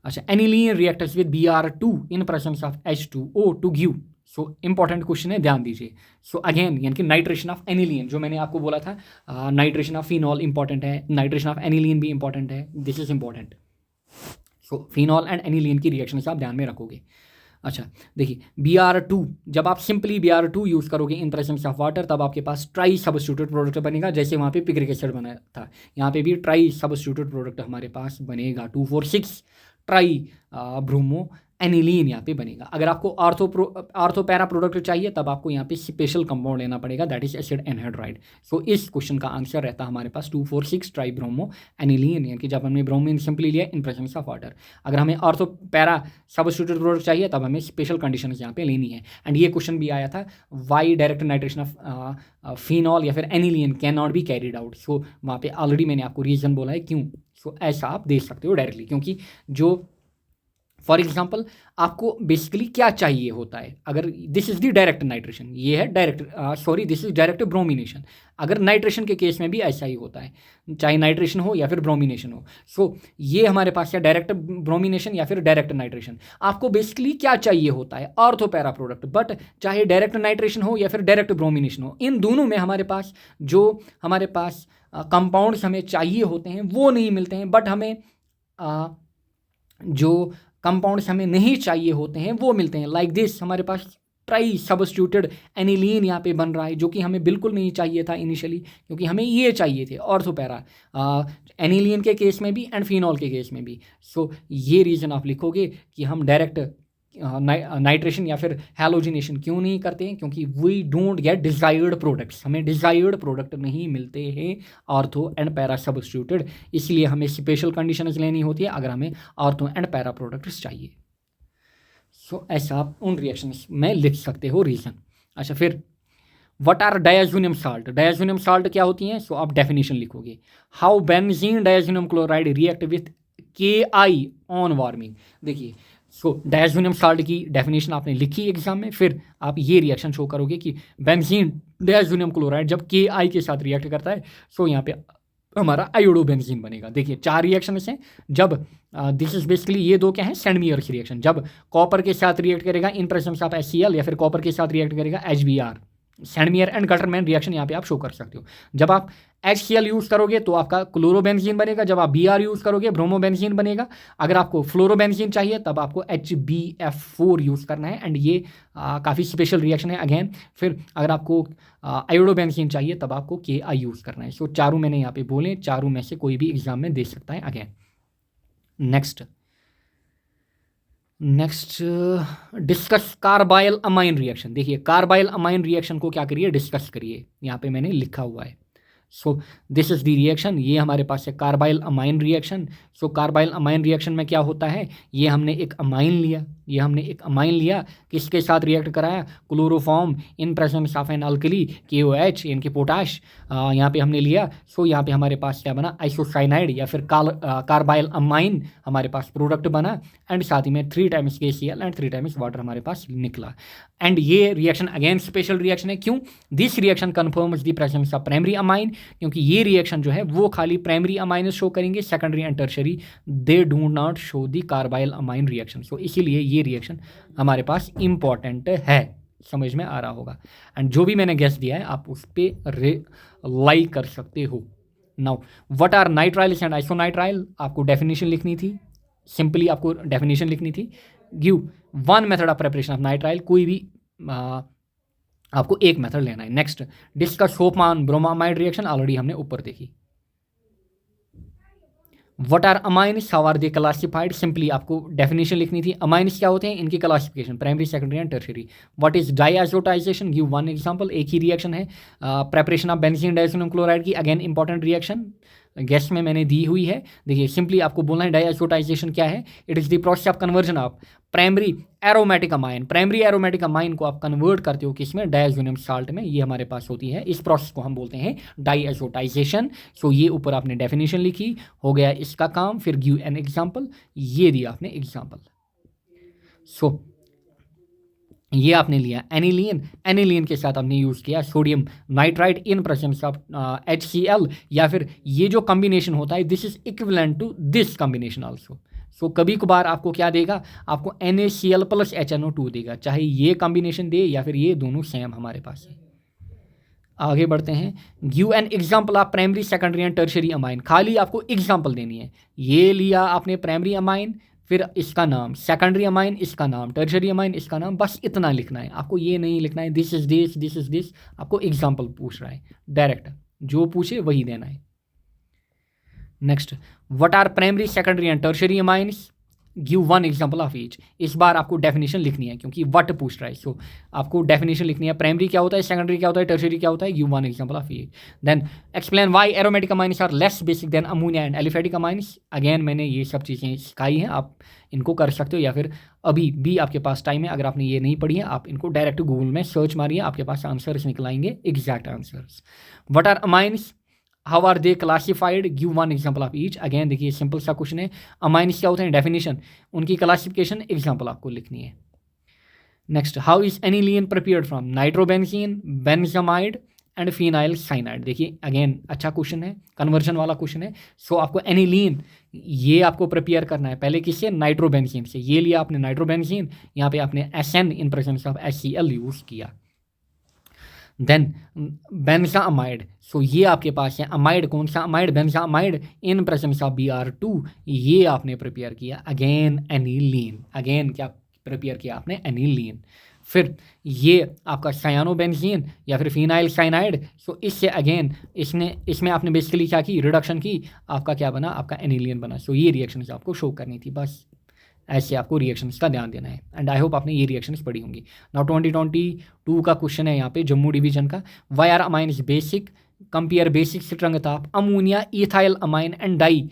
Speaker 1: अच्छा, aniline reactors with Br2 in presence of H2O to give, so important question है, ध्यान दीजिए। सो अगेन यानी कि नाइट्रेशन ऑफ एनिलीन, जो मैंने आपको बोला था, नाइट्रेशन ऑफ फिनॉल इंपॉर्टेंट है, नाइट्रेशन ऑफ एनिलीन भी इंपॉर्टेंट है, this is important. So phenol and aniline की रिएक्शन आप ध्यान में रखोगे। अच्छा देखिए, Br2, जब आप सिंपली Br2 यूज़ करोगे इन प्रेजेंस ऑफ वाटर, तब आपके पास ट्राई सब्स्टिट्यूटेड प्रोडक्ट बनेगा, जैसे वहाँ पे पिक्रिक एसिड बना था, यहाँ पे भी ट्राई सब्स्टिट्यूटेड प्रोडक्ट हमारे पास बनेगा, 2,4,6 ट्राई ब्रोमो एनिलीन यहाँ पे बनेगा। अगर आपको आर्थो पैरा प्रोडक्ट चाहिए तब आपको यहाँ पे स्पेशल कंपाउंड लेना पड़ेगा, दैट इज एसिड एनहाइड्राइड। सो इस क्वेश्चन का आंसर रहता है हमारे पास 2,4,6 ट्राई ब्रोमो एनिलीन, यानी कि जब हमने ब्रोमीन सिंपली लिया इन प्रेजेंस ऑफ वाटर। अगर हमें आर्थो पैरा सब्स्टिट्यूटेड प्रोडक्ट चाहिए तब हमें स्पेशल कंडीशन यहाँ पे लेनी है। एंड ये क्वेश्चन भी आया था, why direct nitration of phenol या फिर aniline can not be carried out. So वहाँ पे ऑलरेडी मैंने आपको रीजन बोला है क्यों। सो ऐसा आप देख सकते हो डायरेक्टली, क्योंकि जो फॉर एग्जाम्पल आपको बेसिकली क्या चाहिए होता है, अगर this is the direct nitration, ये है direct this is direct bromination. अगर नाइट्रेशन के केस में भी ऐसा ही होता है, चाहे नाइट्रेशन हो या फिर ब्रोमिनेशन हो। सो ये हमारे पास है डायरेक्ट ब्रोमिनेशन या फिर डायरेक्ट नाइट्रेशन। आपको बेसिकली क्या चाहिए होता है, आर्थो पैरा प्रोडक्ट, बट चाहे डायरेक्ट नाइट्रेशन हो या फिर डायरेक्ट ब्रोमिनेशन हो, इन दोनों में हमारे पास जो हमारे पास कंपाउंड्स हमें चाहिए होते हैं वो नहीं मिलते हैं, बट हमें जो कंपाउंड्स हमें नहीं चाहिए होते हैं वो मिलते हैं। लाइक दिस, हमारे पास ट्राई सब्स्टिट्यूटेड एनिलीन यहाँ पे बन रहा है, जो कि हमें बिल्कुल नहीं चाहिए था इनिशियली, क्योंकि हमें ये चाहिए थे ऑर्थोपैरा, एनिलीन के केस में भी एंड फिनॉल के केस में भी। सो ये रीज़न आप लिखोगे कि हम डायरेक्ट नाइट्रेशन या फिर हैलोजिनेशन क्यों नहीं करते हैं, क्योंकि we don't get desired products, हमें डिजायर्ड प्रोडक्ट नहीं मिलते हैं आर्थो एंड पैरा सब्स्टिट्यूटेड, इसलिए हमें स्पेशल कंडीशंस लेनी होती है अगर हमें आर्थो एंड पैरा प्रोडक्ट्स चाहिए। सो ऐसा आप उन रिएक्शंस में लिख सकते हो रीजन। अच्छा, फिर what are diazonium salt, diazonium salt क्या होती हैं, सो आप डेफिनेशन लिखोगे, how benzene diazonium chloride react with KI on warming. देखिए, सो डायज़ोनियम साल्ट की डेफिनेशन आपने लिखी एग्जाम में, फिर आप ये रिएक्शन शो करोगे कि बेंजीन डायज़ोनियम क्लोराइड जब KI के साथ रिएक्ट करता है, सो यहाँ पे हमारा आयोडोबेंजीन बनेगा। देखिए 4 रिएक्शन हैं, जब दिस इज बेसिकली ये दो क्या है, सेंडमियर्स रिएक्शन, जब कॉपर के साथ रिएक्ट करेगा इन प्रेजेंस ऑफ HCl या फिर कॉपर के साथ रिएक्ट करेगा HBr, सैंडमियर एंड गटरमैन रिएक्शन यहाँ पे आप शो कर सकते हो। जब आप HCl यूज़ करोगे तो आपका क्लोरोबेंजीन बनेगा, जब आप Br यूज़ करोगे ब्रोमोबेंजीन बनेगा, अगर आपको फ्लोरोबेंजीन चाहिए तब आपको HbF4 यूज़ करना है, एंड ये काफ़ी स्पेशल रिएक्शन है अगेन। फिर अगर आपको आयोडोबेंजीन चाहिए तब आपको KI यूज़ करना है। सो चारों मैंने यहाँ पे बोले, चारों में से कोई भी एग्जाम में दे सकता है again. Next discuss carbyl amine reaction. देखिए कार्बाइल अमाइन रिएक्शन को क्या करिए, डिस्कस करिए, यहाँ पे मैंने लिखा हुआ है। So this is the reaction, ये हमारे पास है कार्बाइल अमाइन रिएक्शन। सो कार्बाइल अमाइन रिएक्शन में क्या होता है, ये हमने एक अमाइन लिया, किसके साथ रिएक्ट कराया, chloroform in presence of an alkali KOH यानी कि पोटाश, यहाँ पे हमने लिया। सो यहाँ पे हमारे पास क्या बना, आइसोसाइनाइड या फिर कार्बाइल अमाइन हमारे पास प्रोडक्ट बना, एंड साथ ही में 3 times KCl and 3 times water हमारे पास निकला। एंड ये रिएक्शन अगेन स्पेशल रिएक्शन है, क्यों, this reaction confirms the presence of primary amine, क्योंकि ये रिएक्शन जो है वो खाली प्राइमरी अमाइन शो करेंगे, secondary and tertiary they do not show the carbyl amine reaction. So इसीलिए ये रिएक्शन हमारे पास इंपॉर्टेंट है, समझ में आ रहा होगा। एंड जो भी मैंने गेस दिया है आप उस पर लाई कर सकते हो, now what are nitriles and isonitrile, आपको डेफिनेशन लिखनी थी, सिंपली आपको डेफिनेशन लिखनी थी। Give one method of preparation of nitrile, कोई भी आपको एक मेथड लेना है। Next, discuss Hoffmann bromamide reaction, already हमने ऊपर देखी। What are amines, how are they classified, simply आपको डेफिनेशन लिखनी थी। अमाइन्स क्या होते हैं, इनकी classification primary, secondary and tertiary. What is diazotization, give one example, एक ही रिएक्शन है preparation of benzene diazonium chloride की, अगेन इंपॉर्टेंट रिएक्शन गेस्ट में मैंने दी हुई है। देखिए सिंपली आपको बोलना है डाईआज़ोटाइजेशन क्या है, it is the process of conversion of primary aromatic amine, primary aromatic amine को आप कन्वर्ट करते हो किसमें, डायज़ोनियम साल्ट में, ये हमारे पास होती है। इस प्रोसेस को हम बोलते हैं डाईआज़ोटाइजेशन। सो ये ऊपर आपने डेफिनेशन लिखी, हो गया इसका काम। फिर गिव एन एग्जांपल, ये दिया आपने एग्जांपल। सो ये आपने लिया एनिलीन, एनिलीन के साथ आपने यूज़ किया sodium nitrite in presence of HCl, या फिर ये जो कॉम्बिनेशन होता है this is equivalent to this combination also. So कभी कभार आपको क्या देगा, आपको NaCl + HNO2 देगा, चाहे ये कॉम्बिनेशन दे या फिर ये दोनों सेम हमारे पास है। आगे बढ़ते हैं, give an example of primary, secondary and tertiary amine, खाली आपको एग्जाम्पल देनी है। ये लिया आपने प्राइमरी अमाइन, फिर इसका नाम, सेकेंडरी अमाइन इसका नाम, टर्शियरी अमाइन इसका नाम, बस इतना लिखना है आपको, ये नहीं लिखना है this is this, this is this. आपको एग्जाम्पल पूछ रहा है, डायरेक्ट जो पूछे वही देना है। Next, what are primary, secondary and tertiary amines, give one example of each. इस बार आपको डेफिनेशन लिखनी है क्योंकि व्हाट पूछ रहा है, सो आपको डेफिनेशन लिखनी है। प्राइमरी क्या होता है, सेकेंडरी क्या होता है, टर्शियरी क्या होता है, give one example of each. Then explain why aromatic amines are less basic than ammonia and aliphatic amines. Again मैंने ये सब चीज़ें सिखाई हैं, आप इनको कर सकते हो, या फिर अभी भी आपके पास टाइम है, अगर आपने ये नहीं पढ़ी है आप इनको डायरेक्ट गूगल में सर्च मारिए, आपके पास आंसर्स निकल आएंगे, exact answers. What are amines, how are they classified, give one example of each. Again देखिए सिंपल सा क्वेश्चन है, अमाइन्स क्या होते हैं, डेफिनेशन, उनकी क्लासिफिकेशन, एग्जाम्पल आपको लिखनी है। Next, how is aniline prepared from nitrobenzene, benzamide and phenyl cyanide. देखिए अगेन अच्छा क्वेश्चन है, कन्वर्जन वाला क्वेश्चन है। सो आपको एनिलीन ये आपको प्रिपेयर करना है, पहले किससे, नाइट्रोबेंजीन से। ये लिया आपने नाइट्रोबेंजीन, यहाँ पे आपने SN in presence of HCl use किया। देन बेंजामाइड, सो ये आपके पास है अमाइड, कौन सा amide, benzamide in presence of Br2, ये आपने प्रिपेयर किया। अगेन एनिलीन, अगेन क्या प्रिपेयर किया आपने, एनिलीन। फिर ये आपका सायानोबेंजीन या फिर फिनाइल साइनाइड, सो इससे अगेन इसमें आपने बेसिकली क्या की, रिडक्शन की, आपका क्या बना, आपका एनिलीन बना। सो ये रिएक्शंस आपको शो करनी थी, बस ऐसे आपको रिएक्शंस का ध्यान देना है। एंड आई होप आपने ये रिएक्शंस पढ़ी होंगी। नाउ 2022 का क्वेश्चन है यहाँ पे जम्मू डिवीजन का, why are amines basic, compare basic strength of ammonia, ethyl amine and di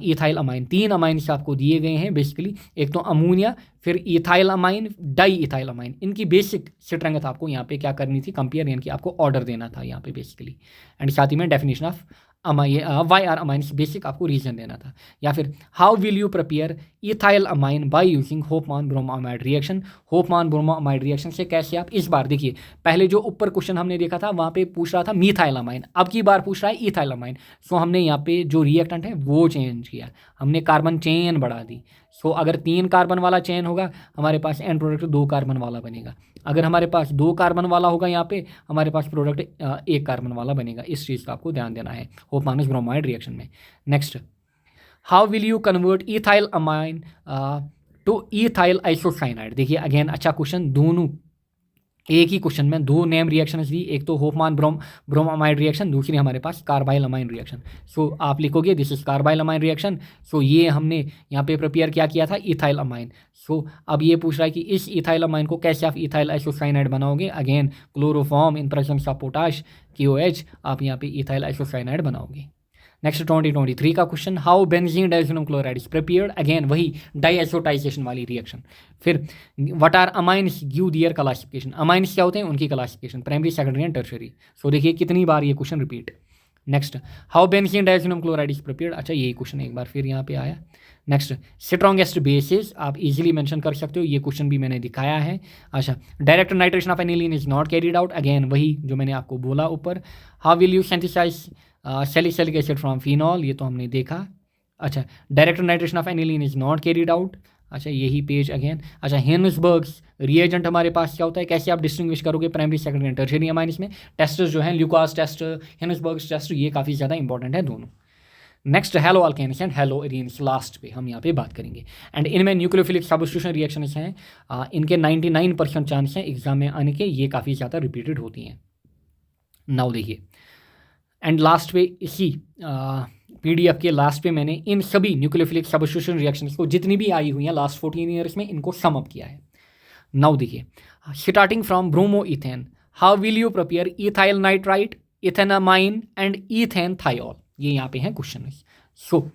Speaker 1: ethyl amine. 3 amines आपको दिए गए हैं बेसिकली, एक तो अमोनिया, फिर ethyl amine, diethyl amine. इनकी बेसिक स्ट्रेंथ आपको यहाँ पे क्या करनी थी, कंपेयर, यानी कि आपको ऑर्डर देना था यहाँ पे बेसिकली। एंड साथ ही में definition of why are amines basic आपको रीजन देना था। या फिर how will you prepare ethyl amine by using Hoffmann bromamide reaction. Hoffmann bromamide reaction से कैसे आप, इस बार देखिए पहले जो ऊपर क्वेश्चन हमने देखा था वहाँ पे पूछ रहा था मीथाइल अमाइन, अब की बार पूछ रहा है इथाइल अमाइन। सो हमने यहाँ पे जो रिएक्टेंट है वो चेंज किया, हमने कार्बन चेन बढ़ा दी। सो अगर 3 कार्बन वाला चेन होगा हमारे पास एंड प्रोडक्ट 2 कार्बन वाला बनेगा। अगर हमारे पास 2 कार्बन वाला होगा यहाँ पे, हमारे पास प्रोडक्ट 1 कार्बन वाला बनेगा। इस चीज़ का आपको ध्यान देना है होपमान ब्रोमाइड रिएक्शन में। Next, how will you convert ethyl amine two ethyl isocyanide. देखिए अगेन अच्छा क्वेश्चन, दोनों एक ही क्वेश्चन में 2 नेम रिएक्शंस दी, एक तो होपमान ब्रोमामाइड रिएक्शन, दूसरी हमारे पास कार्बाइल अमाइन रिएक्शन। सो आप लिखोगे this is carbyl amine reaction. So ये हमने यहाँ पे प्रिपेयर क्या किया था, इथाइल अमाइन। सो अब ये पूछ रहा है कि इस इथाइल अमाइन को कैसे आप इथाइल आइसोसाइनाइड बनाओगे। Again chloroform in presence of potash, KOH, आप यहाँ पे इथाइल आइसोसाइनाइड बनाओगे। नेक्स्ट 2023 का question, how benzene diazonium chloride is prepared. Again वही डाईआज़ोटाइजेशन वाली रिएक्शन। फिर what are amines, give their classification. Amines क्या होते हैं, उनकी classification, primary, secondary and tertiary. So देखिए कितनी बार ये question repeat. Next, how benzene diazonium chloride is prepared. अच्छा यही क्वेश्चन एक बार फिर यहाँ पे आया। नेक्स्ट, स्ट्रॉन्गेस्ट बेसिस, आप इजीली मेंशन कर सकते हो, ये क्वेश्चन भी मैंने दिखाया है। अच्छा, direct nitration of aniline is not carried out. Again वही जो मैंने आपको बोला ऊपर। How will you synthesise salicylic acid from phenol, ये तो हमने देखा। अच्छा, direct nitration of aniline is not carried out. अच्छा यही पेज अगेन। अच्छा हिंसबर्ग्स रिएजेंट हमारे पास क्या होता है, कैसे आप डिस्टिंग्विश करोगे primary secondary and tertiary amines में। टेस्टर्स जो हैं ल्यूकास टेस्ट, हिंसबर्ग्स टेस्ट, ये काफ़ी ज़्यादा इंपॉर्टेंट है दोनों। Next haloalkanes and haloarenes last पे हम यहाँ पे बात करेंगे। एंड इनमें न्यूक्लियोफिलिक सब्स्टिट्यूशन रिएक्शंस हैं, इनके 99% चांस हैं एग्जाम में आने के, ये काफ़ी ज़्यादा रिपीटेड होती हैं। नाउ देखिए एंड लास्ट पे इसी PDF के लास्ट पे मैंने इन सभी न्यूक्लियोफिलिक सब्स्टिट्यूशन रिएक्शंस को जितनी भी आई हुई हैं लास्ट 14 ईयर्स में, इनको सम अप किया है। नाउ देखिए starting from bromo ethane, how will you prepare ethyl nitrite, ethanamine and ethane thiol, ये यहाँ पे हैं क्वेश्चन। सो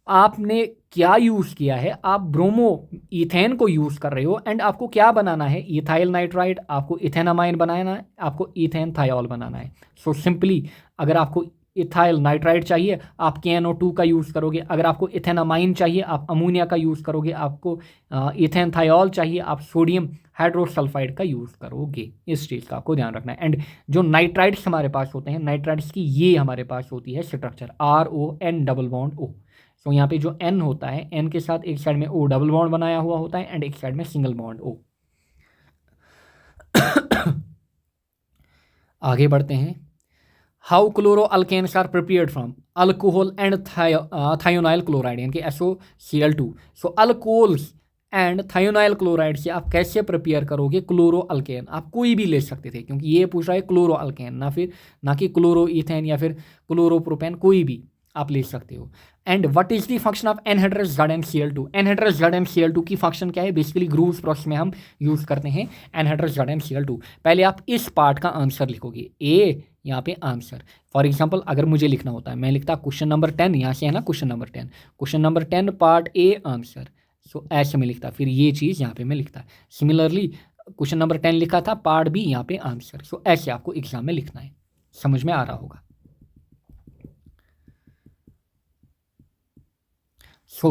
Speaker 1: आपने क्या यूज़ किया है, आप ब्रोमो इथेन को यूज़ कर रहे हो एंड आपको क्या बनाना है, इथाइल नाइट्राइट, आपको इथेनामाइन बनाना है, आपको इथेन थायोल बनाना है। सो सिंपली अगर आपको इथाइल नाइट्राइट चाहिए आप KNO2 का यूज़ करोगे, अगर आपको इथेनामाइन चाहिए आप अमोनिया का यूज़ करोगे, आपको इथेन थायोल चाहिए आप सोडियम हाइड्रोसल्फाइड का यूज़ करोगे। इस चीज़ का आपको ध्यान रखना है। एंड जो नाइट्राइट्स हमारे पास होते हैं, नाइट्राइट्स की ये हमारे पास होती है structure RON double bond O। सो यहाँ पे जो N होता है, N के साथ एक साइड में O डबल बॉन्ड बनाया हुआ होता है एंड एक साइड में सिंगल बॉन्ड O। आगे बढ़ते हैं। How chloro alkanes are prepared from alcohol and thionyl chloride यानी कि SOCl2। So alcohols and thionyl chloride से आप कैसे प्रिपेयर करोगे क्लोरो अल्केन, आप कोई भी ले सकते थे क्योंकि ये पूछ रहा है क्लोरो अल्केन, ना कि क्लोरो इथेन या फिर क्लोरोप्रोपेन, कोई भी आप ले सकते हो। And what is the function of anhydrous ZnCl2, anhydrous ZnCl2 की फंक्शन क्या है, बेसिकली ग्रूव्स प्रोसेस में हम यूज़ करते हैं एनहाइड्रस ZnCl2। पहले आप इस पार्ट का आंसर लिखोगे, ए यहाँ पे आंसर। फॉर एग्जांपल अगर मुझे लिखना होता है, मैं लिखता क्वेश्चन नंबर 10, यहाँ से है ना question number 10 part A answer. So ऐसे में लिखता, फिर ये चीज़ यहाँ पे मैं लिखता। सिमिलरली क्वेश्चन नंबर 10 लिखा था, पार्ट बी यहाँ पे आंसर। सो ऐसे आपको एग्जाम में लिखना है। समझ में आ रहा होगा। So,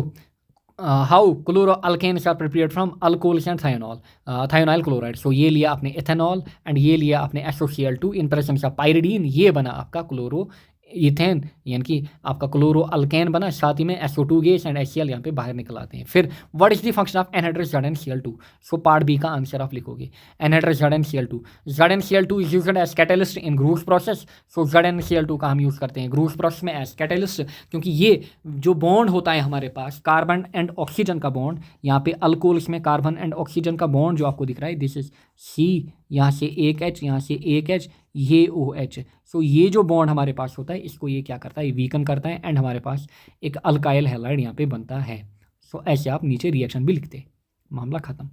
Speaker 1: how chloroalkanes are prepared from alcohols and thionyl chloride. So ये लिया आपने ethanol एंड ये लिया आपने SOCl2 in presence of pyridine, ये बना आपका क्लोरो इथेन यानी कि आपका क्लोरो अल्केन बना, साथ ही में SO2 गैस एंड HCl यहाँ पे बाहर निकल आते हैं। फिर what is the function of anhydrous ZnCl2। So part B का आंसर आप लिखोगे anhydrous ZnCl2 is used as catalyst in Groves process. So ZnCl2 का हम यूज़ करते हैं ग्रूव्स प्रोसेस में एज कैटलिस्ट, क्योंकि ये जो बॉन्ड होता है हमारे पास कार्बन एंड ऑक्सीजन का बॉन्ड, यहाँ पे अल्कोहल्स में कार्बन एंड ऑक्सीजन का बॉन्ड जो आपको दिख रहा है, दिस इज C, यहाँ से एक H, यहाँ से एक H, ये OH। सो ये जो बॉन्ड हमारे पास होता है इसको ये क्या करता है, वीकन करता है एंड हमारे पास एक अल्काइल हैलाइड यहाँ पे बनता है। सो ऐसे आप नीचे रिएक्शन भी लिखते, मामला खत्म।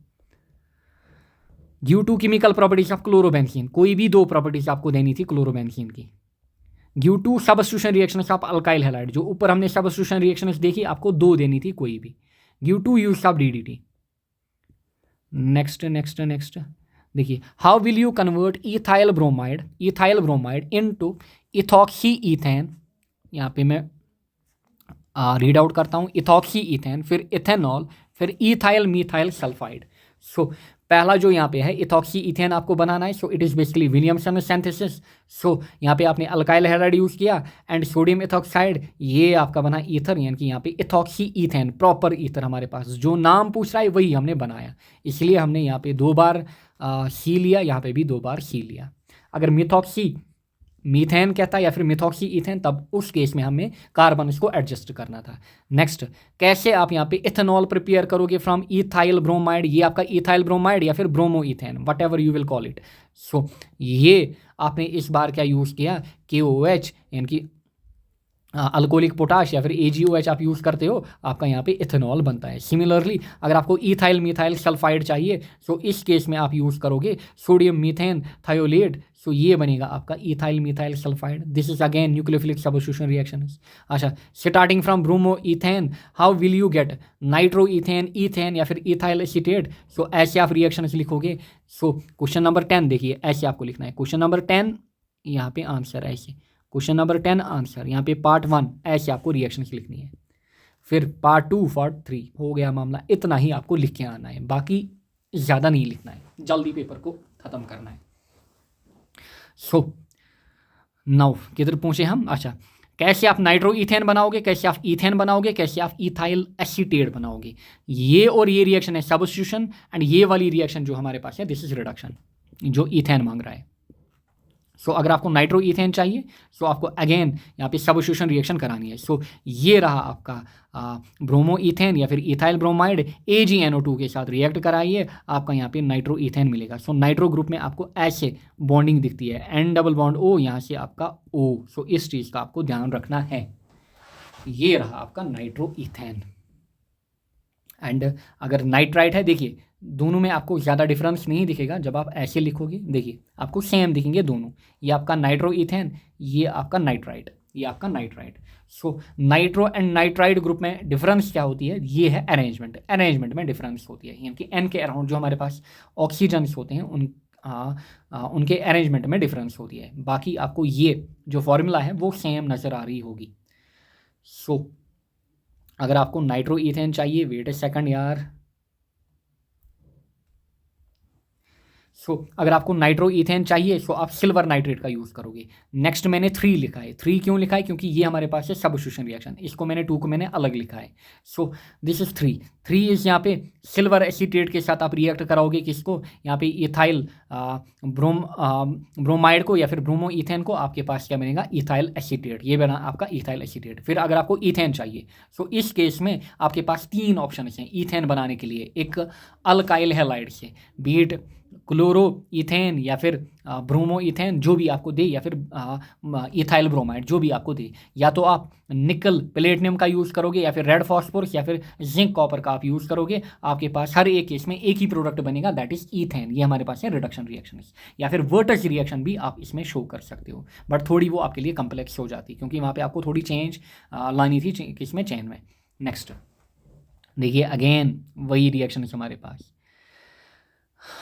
Speaker 1: Due to chemical properties of chlorobenzene, कोई भी दो प्रॉपर्टीज आपको देनी थी क्लोरोबेंजीन की। Due to substitution reactions of alkyl halide, जो ऊपर हमने सबस्टिट्यूशन रिएक्शंस देखी आपको दो देनी थी कोई भी। Due to use of DDT। Next देखिए, how will you convert ethyl bromide into ethoxy ethane. यहाँ पे मैं रीड आउट करता हूँ, इथॉक्सी ईथेन, फिर इथेनॉल, फिर इथाइल मीथाइल सल्फाइड। सो पहला जो यहाँ पे है इथॉक्सी इथेन आपको बनाना है। So it is basically Williamson synthesis. So यहाँ पे आपने अल्काइल हैलाइड यूज़ किया एंड सोडियम इथॉक्साइड, ये आपका बना ईथर, यानी कि यहाँ पे इथॉक्सी इथेन प्रॉपर ईथर हमारे पास जो नाम पूछ रहा है वही हमने बनाया, इसलिए हमने यहाँ पे 2 बार C लिया, यहाँ पे भी 2 बार C लिया। अगर मिथॉक्सी मीथेन कहता या फिर मिथॉक्सी इथेन, तब उस केस में हमें कार्बन इसको एडजस्ट करना था। नेक्स्ट, कैसे आप यहाँ पे इथेनॉल प्रिपेयर करोगे फ्रॉम इथाइल ब्रोमाइड, ये आपका इथाइल ब्रोमाइड या फिर bromo ethane, whatever you will call it. So ये आपने इस बार क्या यूज़ किया, KOH यानी कि अल्कोहलिक पोटाश या फिर AgOH आप यूज़ करते हो, आपका यहाँ पे इथेनॉल बनता है। सिमिलरली अगर आपको इथाइल मीथाइल सल्फाइड चाहिए, सो इस केस में आप यूज़ करोगे सोडियम मीथेन थायोलेट, सो ये बनेगा आपका ethyl methyl sulphide. This is again nucleophilic substitution reaction. अच्छा, starting from bromo ethane, how will you get nitro ethane या फिर इथाइल एसीटेट। सो ऐसे आप रिएक्शन लिखोगे। सो क्वेश्चन नंबर 10 देखिए, ऐसे आपको लिखना है, क्वेश्चन नंबर 10 यहाँ पे आंसर ऐसे, क्वेश्चन नंबर 10 आंसर, यहाँ पे पार्ट 1 ऐसे आपको रिएक्शन लिखनी है, फिर पार्ट 2 पार्ट 3 हो गया मामला। इतना ही आपको लिख के आना है, बाकी ज़्यादा नहीं लिखना है, जल्दी पेपर को ख़त्म करना है। सो नाउ किधर पहुँचे हम। अच्छा, कैसे आप नाइट्रो इथेन बनाओगे, कैसे आप इथेन बनाओगे, कैसे आप इथाइल एसीटेट बनाओगे। ये और ये रिएक्शन है सब्स्टिट्यूशन, एंड ये वाली रिएक्शन जो हमारे पास है दिस इज रिडक्शन, जो इथेन मांग रहा है। सो अगर आपको नाइट्रो इथेन चाहिए सो आपको अगेन यहाँ पे सब्स्टिट्यूशन रिएक्शन करानी है। सो ये रहा आपका ब्रोमो इथेन या फिर इथाइल ब्रोमाइड AgNO2 के साथ रिएक्ट कराइए, आपका यहाँ पे नाइट्रो इथेन मिलेगा। सो नाइट्रो ग्रुप में आपको ऐसे बॉन्डिंग दिखती है, N डबल बॉन्ड O, यहाँ से आपका O। सो इस चीज़ का आपको ध्यान रखना है। ये रहा आपका नाइट्रो इथेन। एंड अगर नाइट्राइट है, देखिए दोनों में आपको ज़्यादा डिफरेंस नहीं दिखेगा। जब आप ऐसे लिखोगे देखिए आपको सेम दिखेंगे दोनों, ये आपका नाइट्रो इथेन, ये आपका नाइट्राइट, ये आपका nitrite. So nitro and nitrite group में डिफरेंस क्या होती है, ये है अरेंजमेंट। अरेंजमेंट में डिफरेंस होती है, यानी कि N के अराउंड जो हमारे पास ऑक्सीजन्स होते हैं उनके अरेंजमेंट में डिफरेंस होती है। बाकी आपको ये जो फॉर्मूला है वो सेम नज़र आ रही होगी। सो अगर आपको नाइट्रो इथेन चाहिए, वेट ए सेकंड यार। अगर आपको नाइट्रो इथेन चाहिए सो आप सिल्वर नाइट्रेट का यूज़ करोगे। नेक्स्ट मैंने 3 लिखा है। 3 क्यों लिखा है, क्योंकि ये हमारे पास है सब्स्टिट्यूशन रिएक्शन, इसको मैंने 2 को मैंने अलग लिखा है। सो दिस इज 3 इज यहाँ पे सिल्वर एसीटेट के साथ आप रिएक्ट कराओगे किसको, यहाँ पे इथाइल ब्रोमाइड को या फिर ब्रोमो इथेन को, आपके पास क्या बनेगा, इथाइल एसीटेट। ये बना आपका इथाइल एसीटेट। फिर अगर आपको इथेन चाहिए सो इस केस में आपके पास 3 ऑप्शन हैं इथेन बनाने के लिए। एक अल्काइल हैलाइड से, बीट क्लोरो इथेन या फिर ब्रोमो इथेन जो भी आपको दे, या फिर इथाइल ब्रोमाइड जो भी आपको दे, या तो आप निकल प्लेटिनम का यूज़ करोगे या फिर रेड फॉस्फोरस या फिर जिंक कॉपर का आप यूज़ करोगे। आपके पास हर एक केस में एक ही प्रोडक्ट बनेगा, दैट इज इथेन। ये हमारे पास है रिडक्शन रिएक्शन, या फिर वर्टस रिएक्शन भी आप इसमें शो कर सकते हो, बट थोड़ी वो आपके लिए कम्प्लेक्स हो जाती क्योंकि वहाँ पर आपको थोड़ी चेंज लानी थी किसमें, चेन में। नेक्स्ट देखिए अगेन वही रिएक्शन है हमारे पास।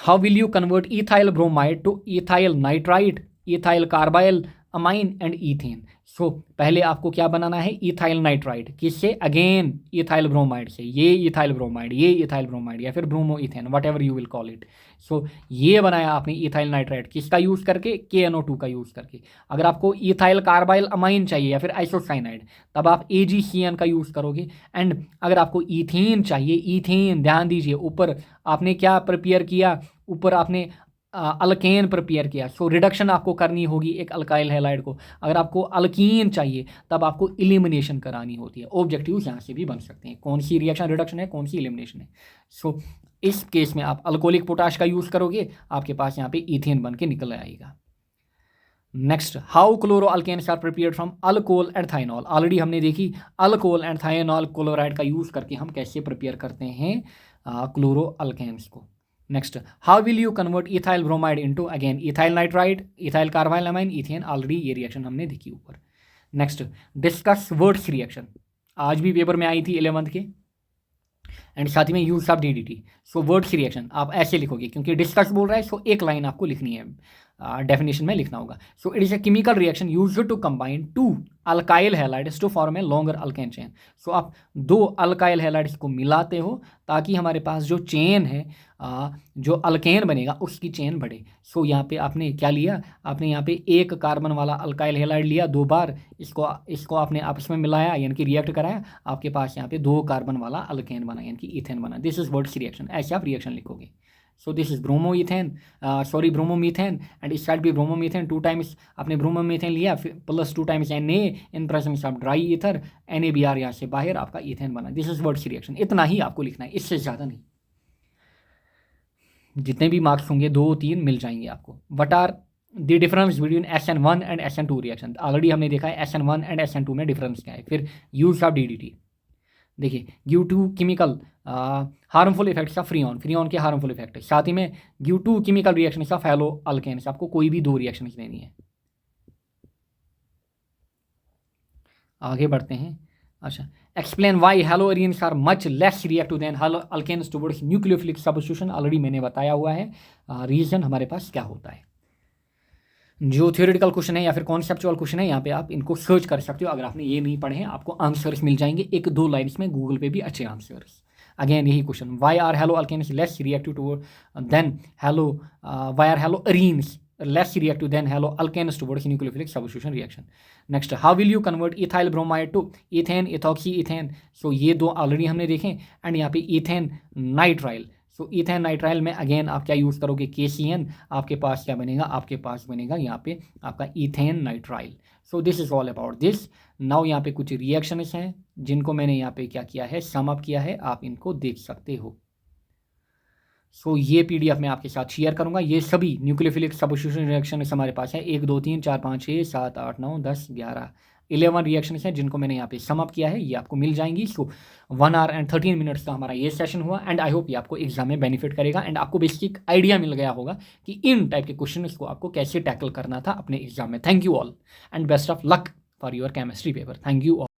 Speaker 1: How will you convert ethyl bromide to ethyl nitrite, ethyl carbyl amine and ethane? सो पहले आपको क्या बनाना है, इथाइल नाइट्राइट। किससे, अगेन इथाइल ब्रोमाइड से। ये इथाइल ब्रोमाइड, ये इथाइल ब्रोमाइड या फिर bromo ethane, whatever you will call it. So ये बनाया आपने इथाइल नाइट्राइट किसका यूज़ करके, KNO2 का यूज़ करके। अगर आपको इथाइल कार्बाइल अमाइन चाहिए या फिर आइसोसाइनाइड, तब आप AgCN का यूज़ करोगे। एंड अगर आपको ईथेन चाहिए, ईथेन ध्यान दीजिए, ऊपर आपने क्या प्रिपेयर किया, ऊपर आपने अल्केन प्रिपेयर किया। सो रिडक्शन आपको करनी होगी एक अल्काइल हैलाइड को। अगर आपको अल्कीन चाहिए तब आपको इलिमिनेशन करानी होती है। ऑब्जेक्टिव यहाँ से भी बन सकते हैं, कौन सी रिएक्शन रिडक्शन है, कौन सी इलिमिनेशन है। सो इस केस में आप अल्कोहलिक पोटाश का यूज़ करोगे, आपके पास यहाँ पे इथेन बन के निकल आएगा। Next, how chloro alkanes are prepared from alcohol and thionyl. Already हमने देखी अल्कोहल एंड थाइनॉल क्लोराइड का यूज़ करके हम कैसे प्रिपेयर करते हैं क्लोरो अल्केन्स को। Next, how will you convert ethyl bromide into, again ethyl nitrite, ethyl carbyl amine, ethane. Already ये रिएक्शन हमने देखी ऊपर। नेक्स्ट, डिस्कस वर्ड्स रिएक्शन, आज भी पेपर में आई थी 11th के, एंड साथ ही में use of DDT। So words reaction आप ऐसे लिखोगे, क्योंकि डिस्कस बोल रहा है सो एक लाइन आपको लिखनी है, डेफिनेशन में लिखना होगा। So it is a chemical reaction used to combine 2 alkyl halides to form a longer alkane chain. So आप 2 अल्काइल हैलाइड्स को मिलाते हो ताकि हमारे पास जो चेन है, जो अल्केन बनेगा उसकी चेन बढ़े। सो यहाँ पे आपने क्या लिया, आपने यहाँ पे एक कार्बन वाला अल्काइल हैलाइड लिया, 2 बार इसको आपने आपस में मिलाया, यानी कि रिएक्ट कराया, आपके पास यहाँ पे 2 कार्बन वाला अल्केन बना, यानी कि इथेन बना। दिस इज वर्ड्स रिएक्शन, ऐसे आप रिएक्शन लिखोगे। So this is bromomethane and इस साइड भी ब्रोमोमीथेन, 2 टाइम्स आपने ब्रोमोमीथेन लिया plus 2 times Na in presence of dry ether, NaBr यहाँ से बाहर आपका इथेन बना। दिस इज वर्ड्स रिएक्शन, इतना ही आपको लिखना है, इससे ज़्यादा नहीं। जितने भी मार्क्स होंगे 2-3 मिल जाएंगे आपको। What are the difference between SN1 and SN2 reaction. Already हमने देखा है SN1 एंड SN2 में डिफरेंस क्या है। फिर यूज ऑफ DDT, देखिए due to chemical harmful effects of freon के हार्मफुल इफेक्ट, साथ ही में due to chemical reactions of haloalkanes. आपको कोई भी 2 रिएक्शंस देनी है। आगे बढ़ते हैं। अच्छा, explain why haloarenes are much less reactive than haloalkanes towards nucleophilic substitution. Already मैंने बताया हुआ है रीजन हमारे पास क्या होता है। जो थ्योरेटिकल क्वेश्चन है या फिर कॉन्सेप्चुअल क्वेश्चन है, यहाँ पे आप इनको सर्च कर सकते हो। अगर आपने ये नहीं पढ़े हैं, आपको आंसर्स मिल जाएंगे 1-2 लाइन्स में, गूगल पे भी अच्छे आंसर्स। अगेन यही question, why are haloalkanes less reactive to than halo, why are haloarenes less reactive than halo alkanes towards nucleophilic substitution reaction. Next, how will you convert ethyl bromide to ethane, ethoxy ethane? So ये दो already हमने देखे. And यहाँ पे ethane nitrile. सो ethane nitrile में again आप क्या use करोगे, KCN. आपके पास क्या बनेगा, आपके पास बनेगा यहाँ पे आपका ethane nitrile. So this is all about this. Now यहाँ पे कुछ रिएक्शंस हैं जिनको मैंने यहाँ पे क्या किया है, सम अप किया है, आप इनको देख सकते हो. सो ये PDF मैं आपके साथ शेयर करूंगा. ये सभी न्यूक्लियोफिलिक सब्स्टिट्यूशन रिएक्शन हमारे पास है. 1 2 3 4 5 6 7 8 9 10 11 11 रिएक्शन हैं जिनको मैंने यहाँ पे सम अप किया है. ये आपको मिल जाएंगी. सो 1 आवर एंड 13 मिनट्स का हमारा ये सेशन हुआ. एंड आई होप ये आपको एग्जाम में बेनिफिट करेगा एंड आपको बेसिक आइडिया मिल गया होगा कि इन टाइप के क्वेश्चन को आपको कैसे टैकल करना था अपने एग्जाम में. Thank you all and best of luck for your chemistry paper. Thank you all.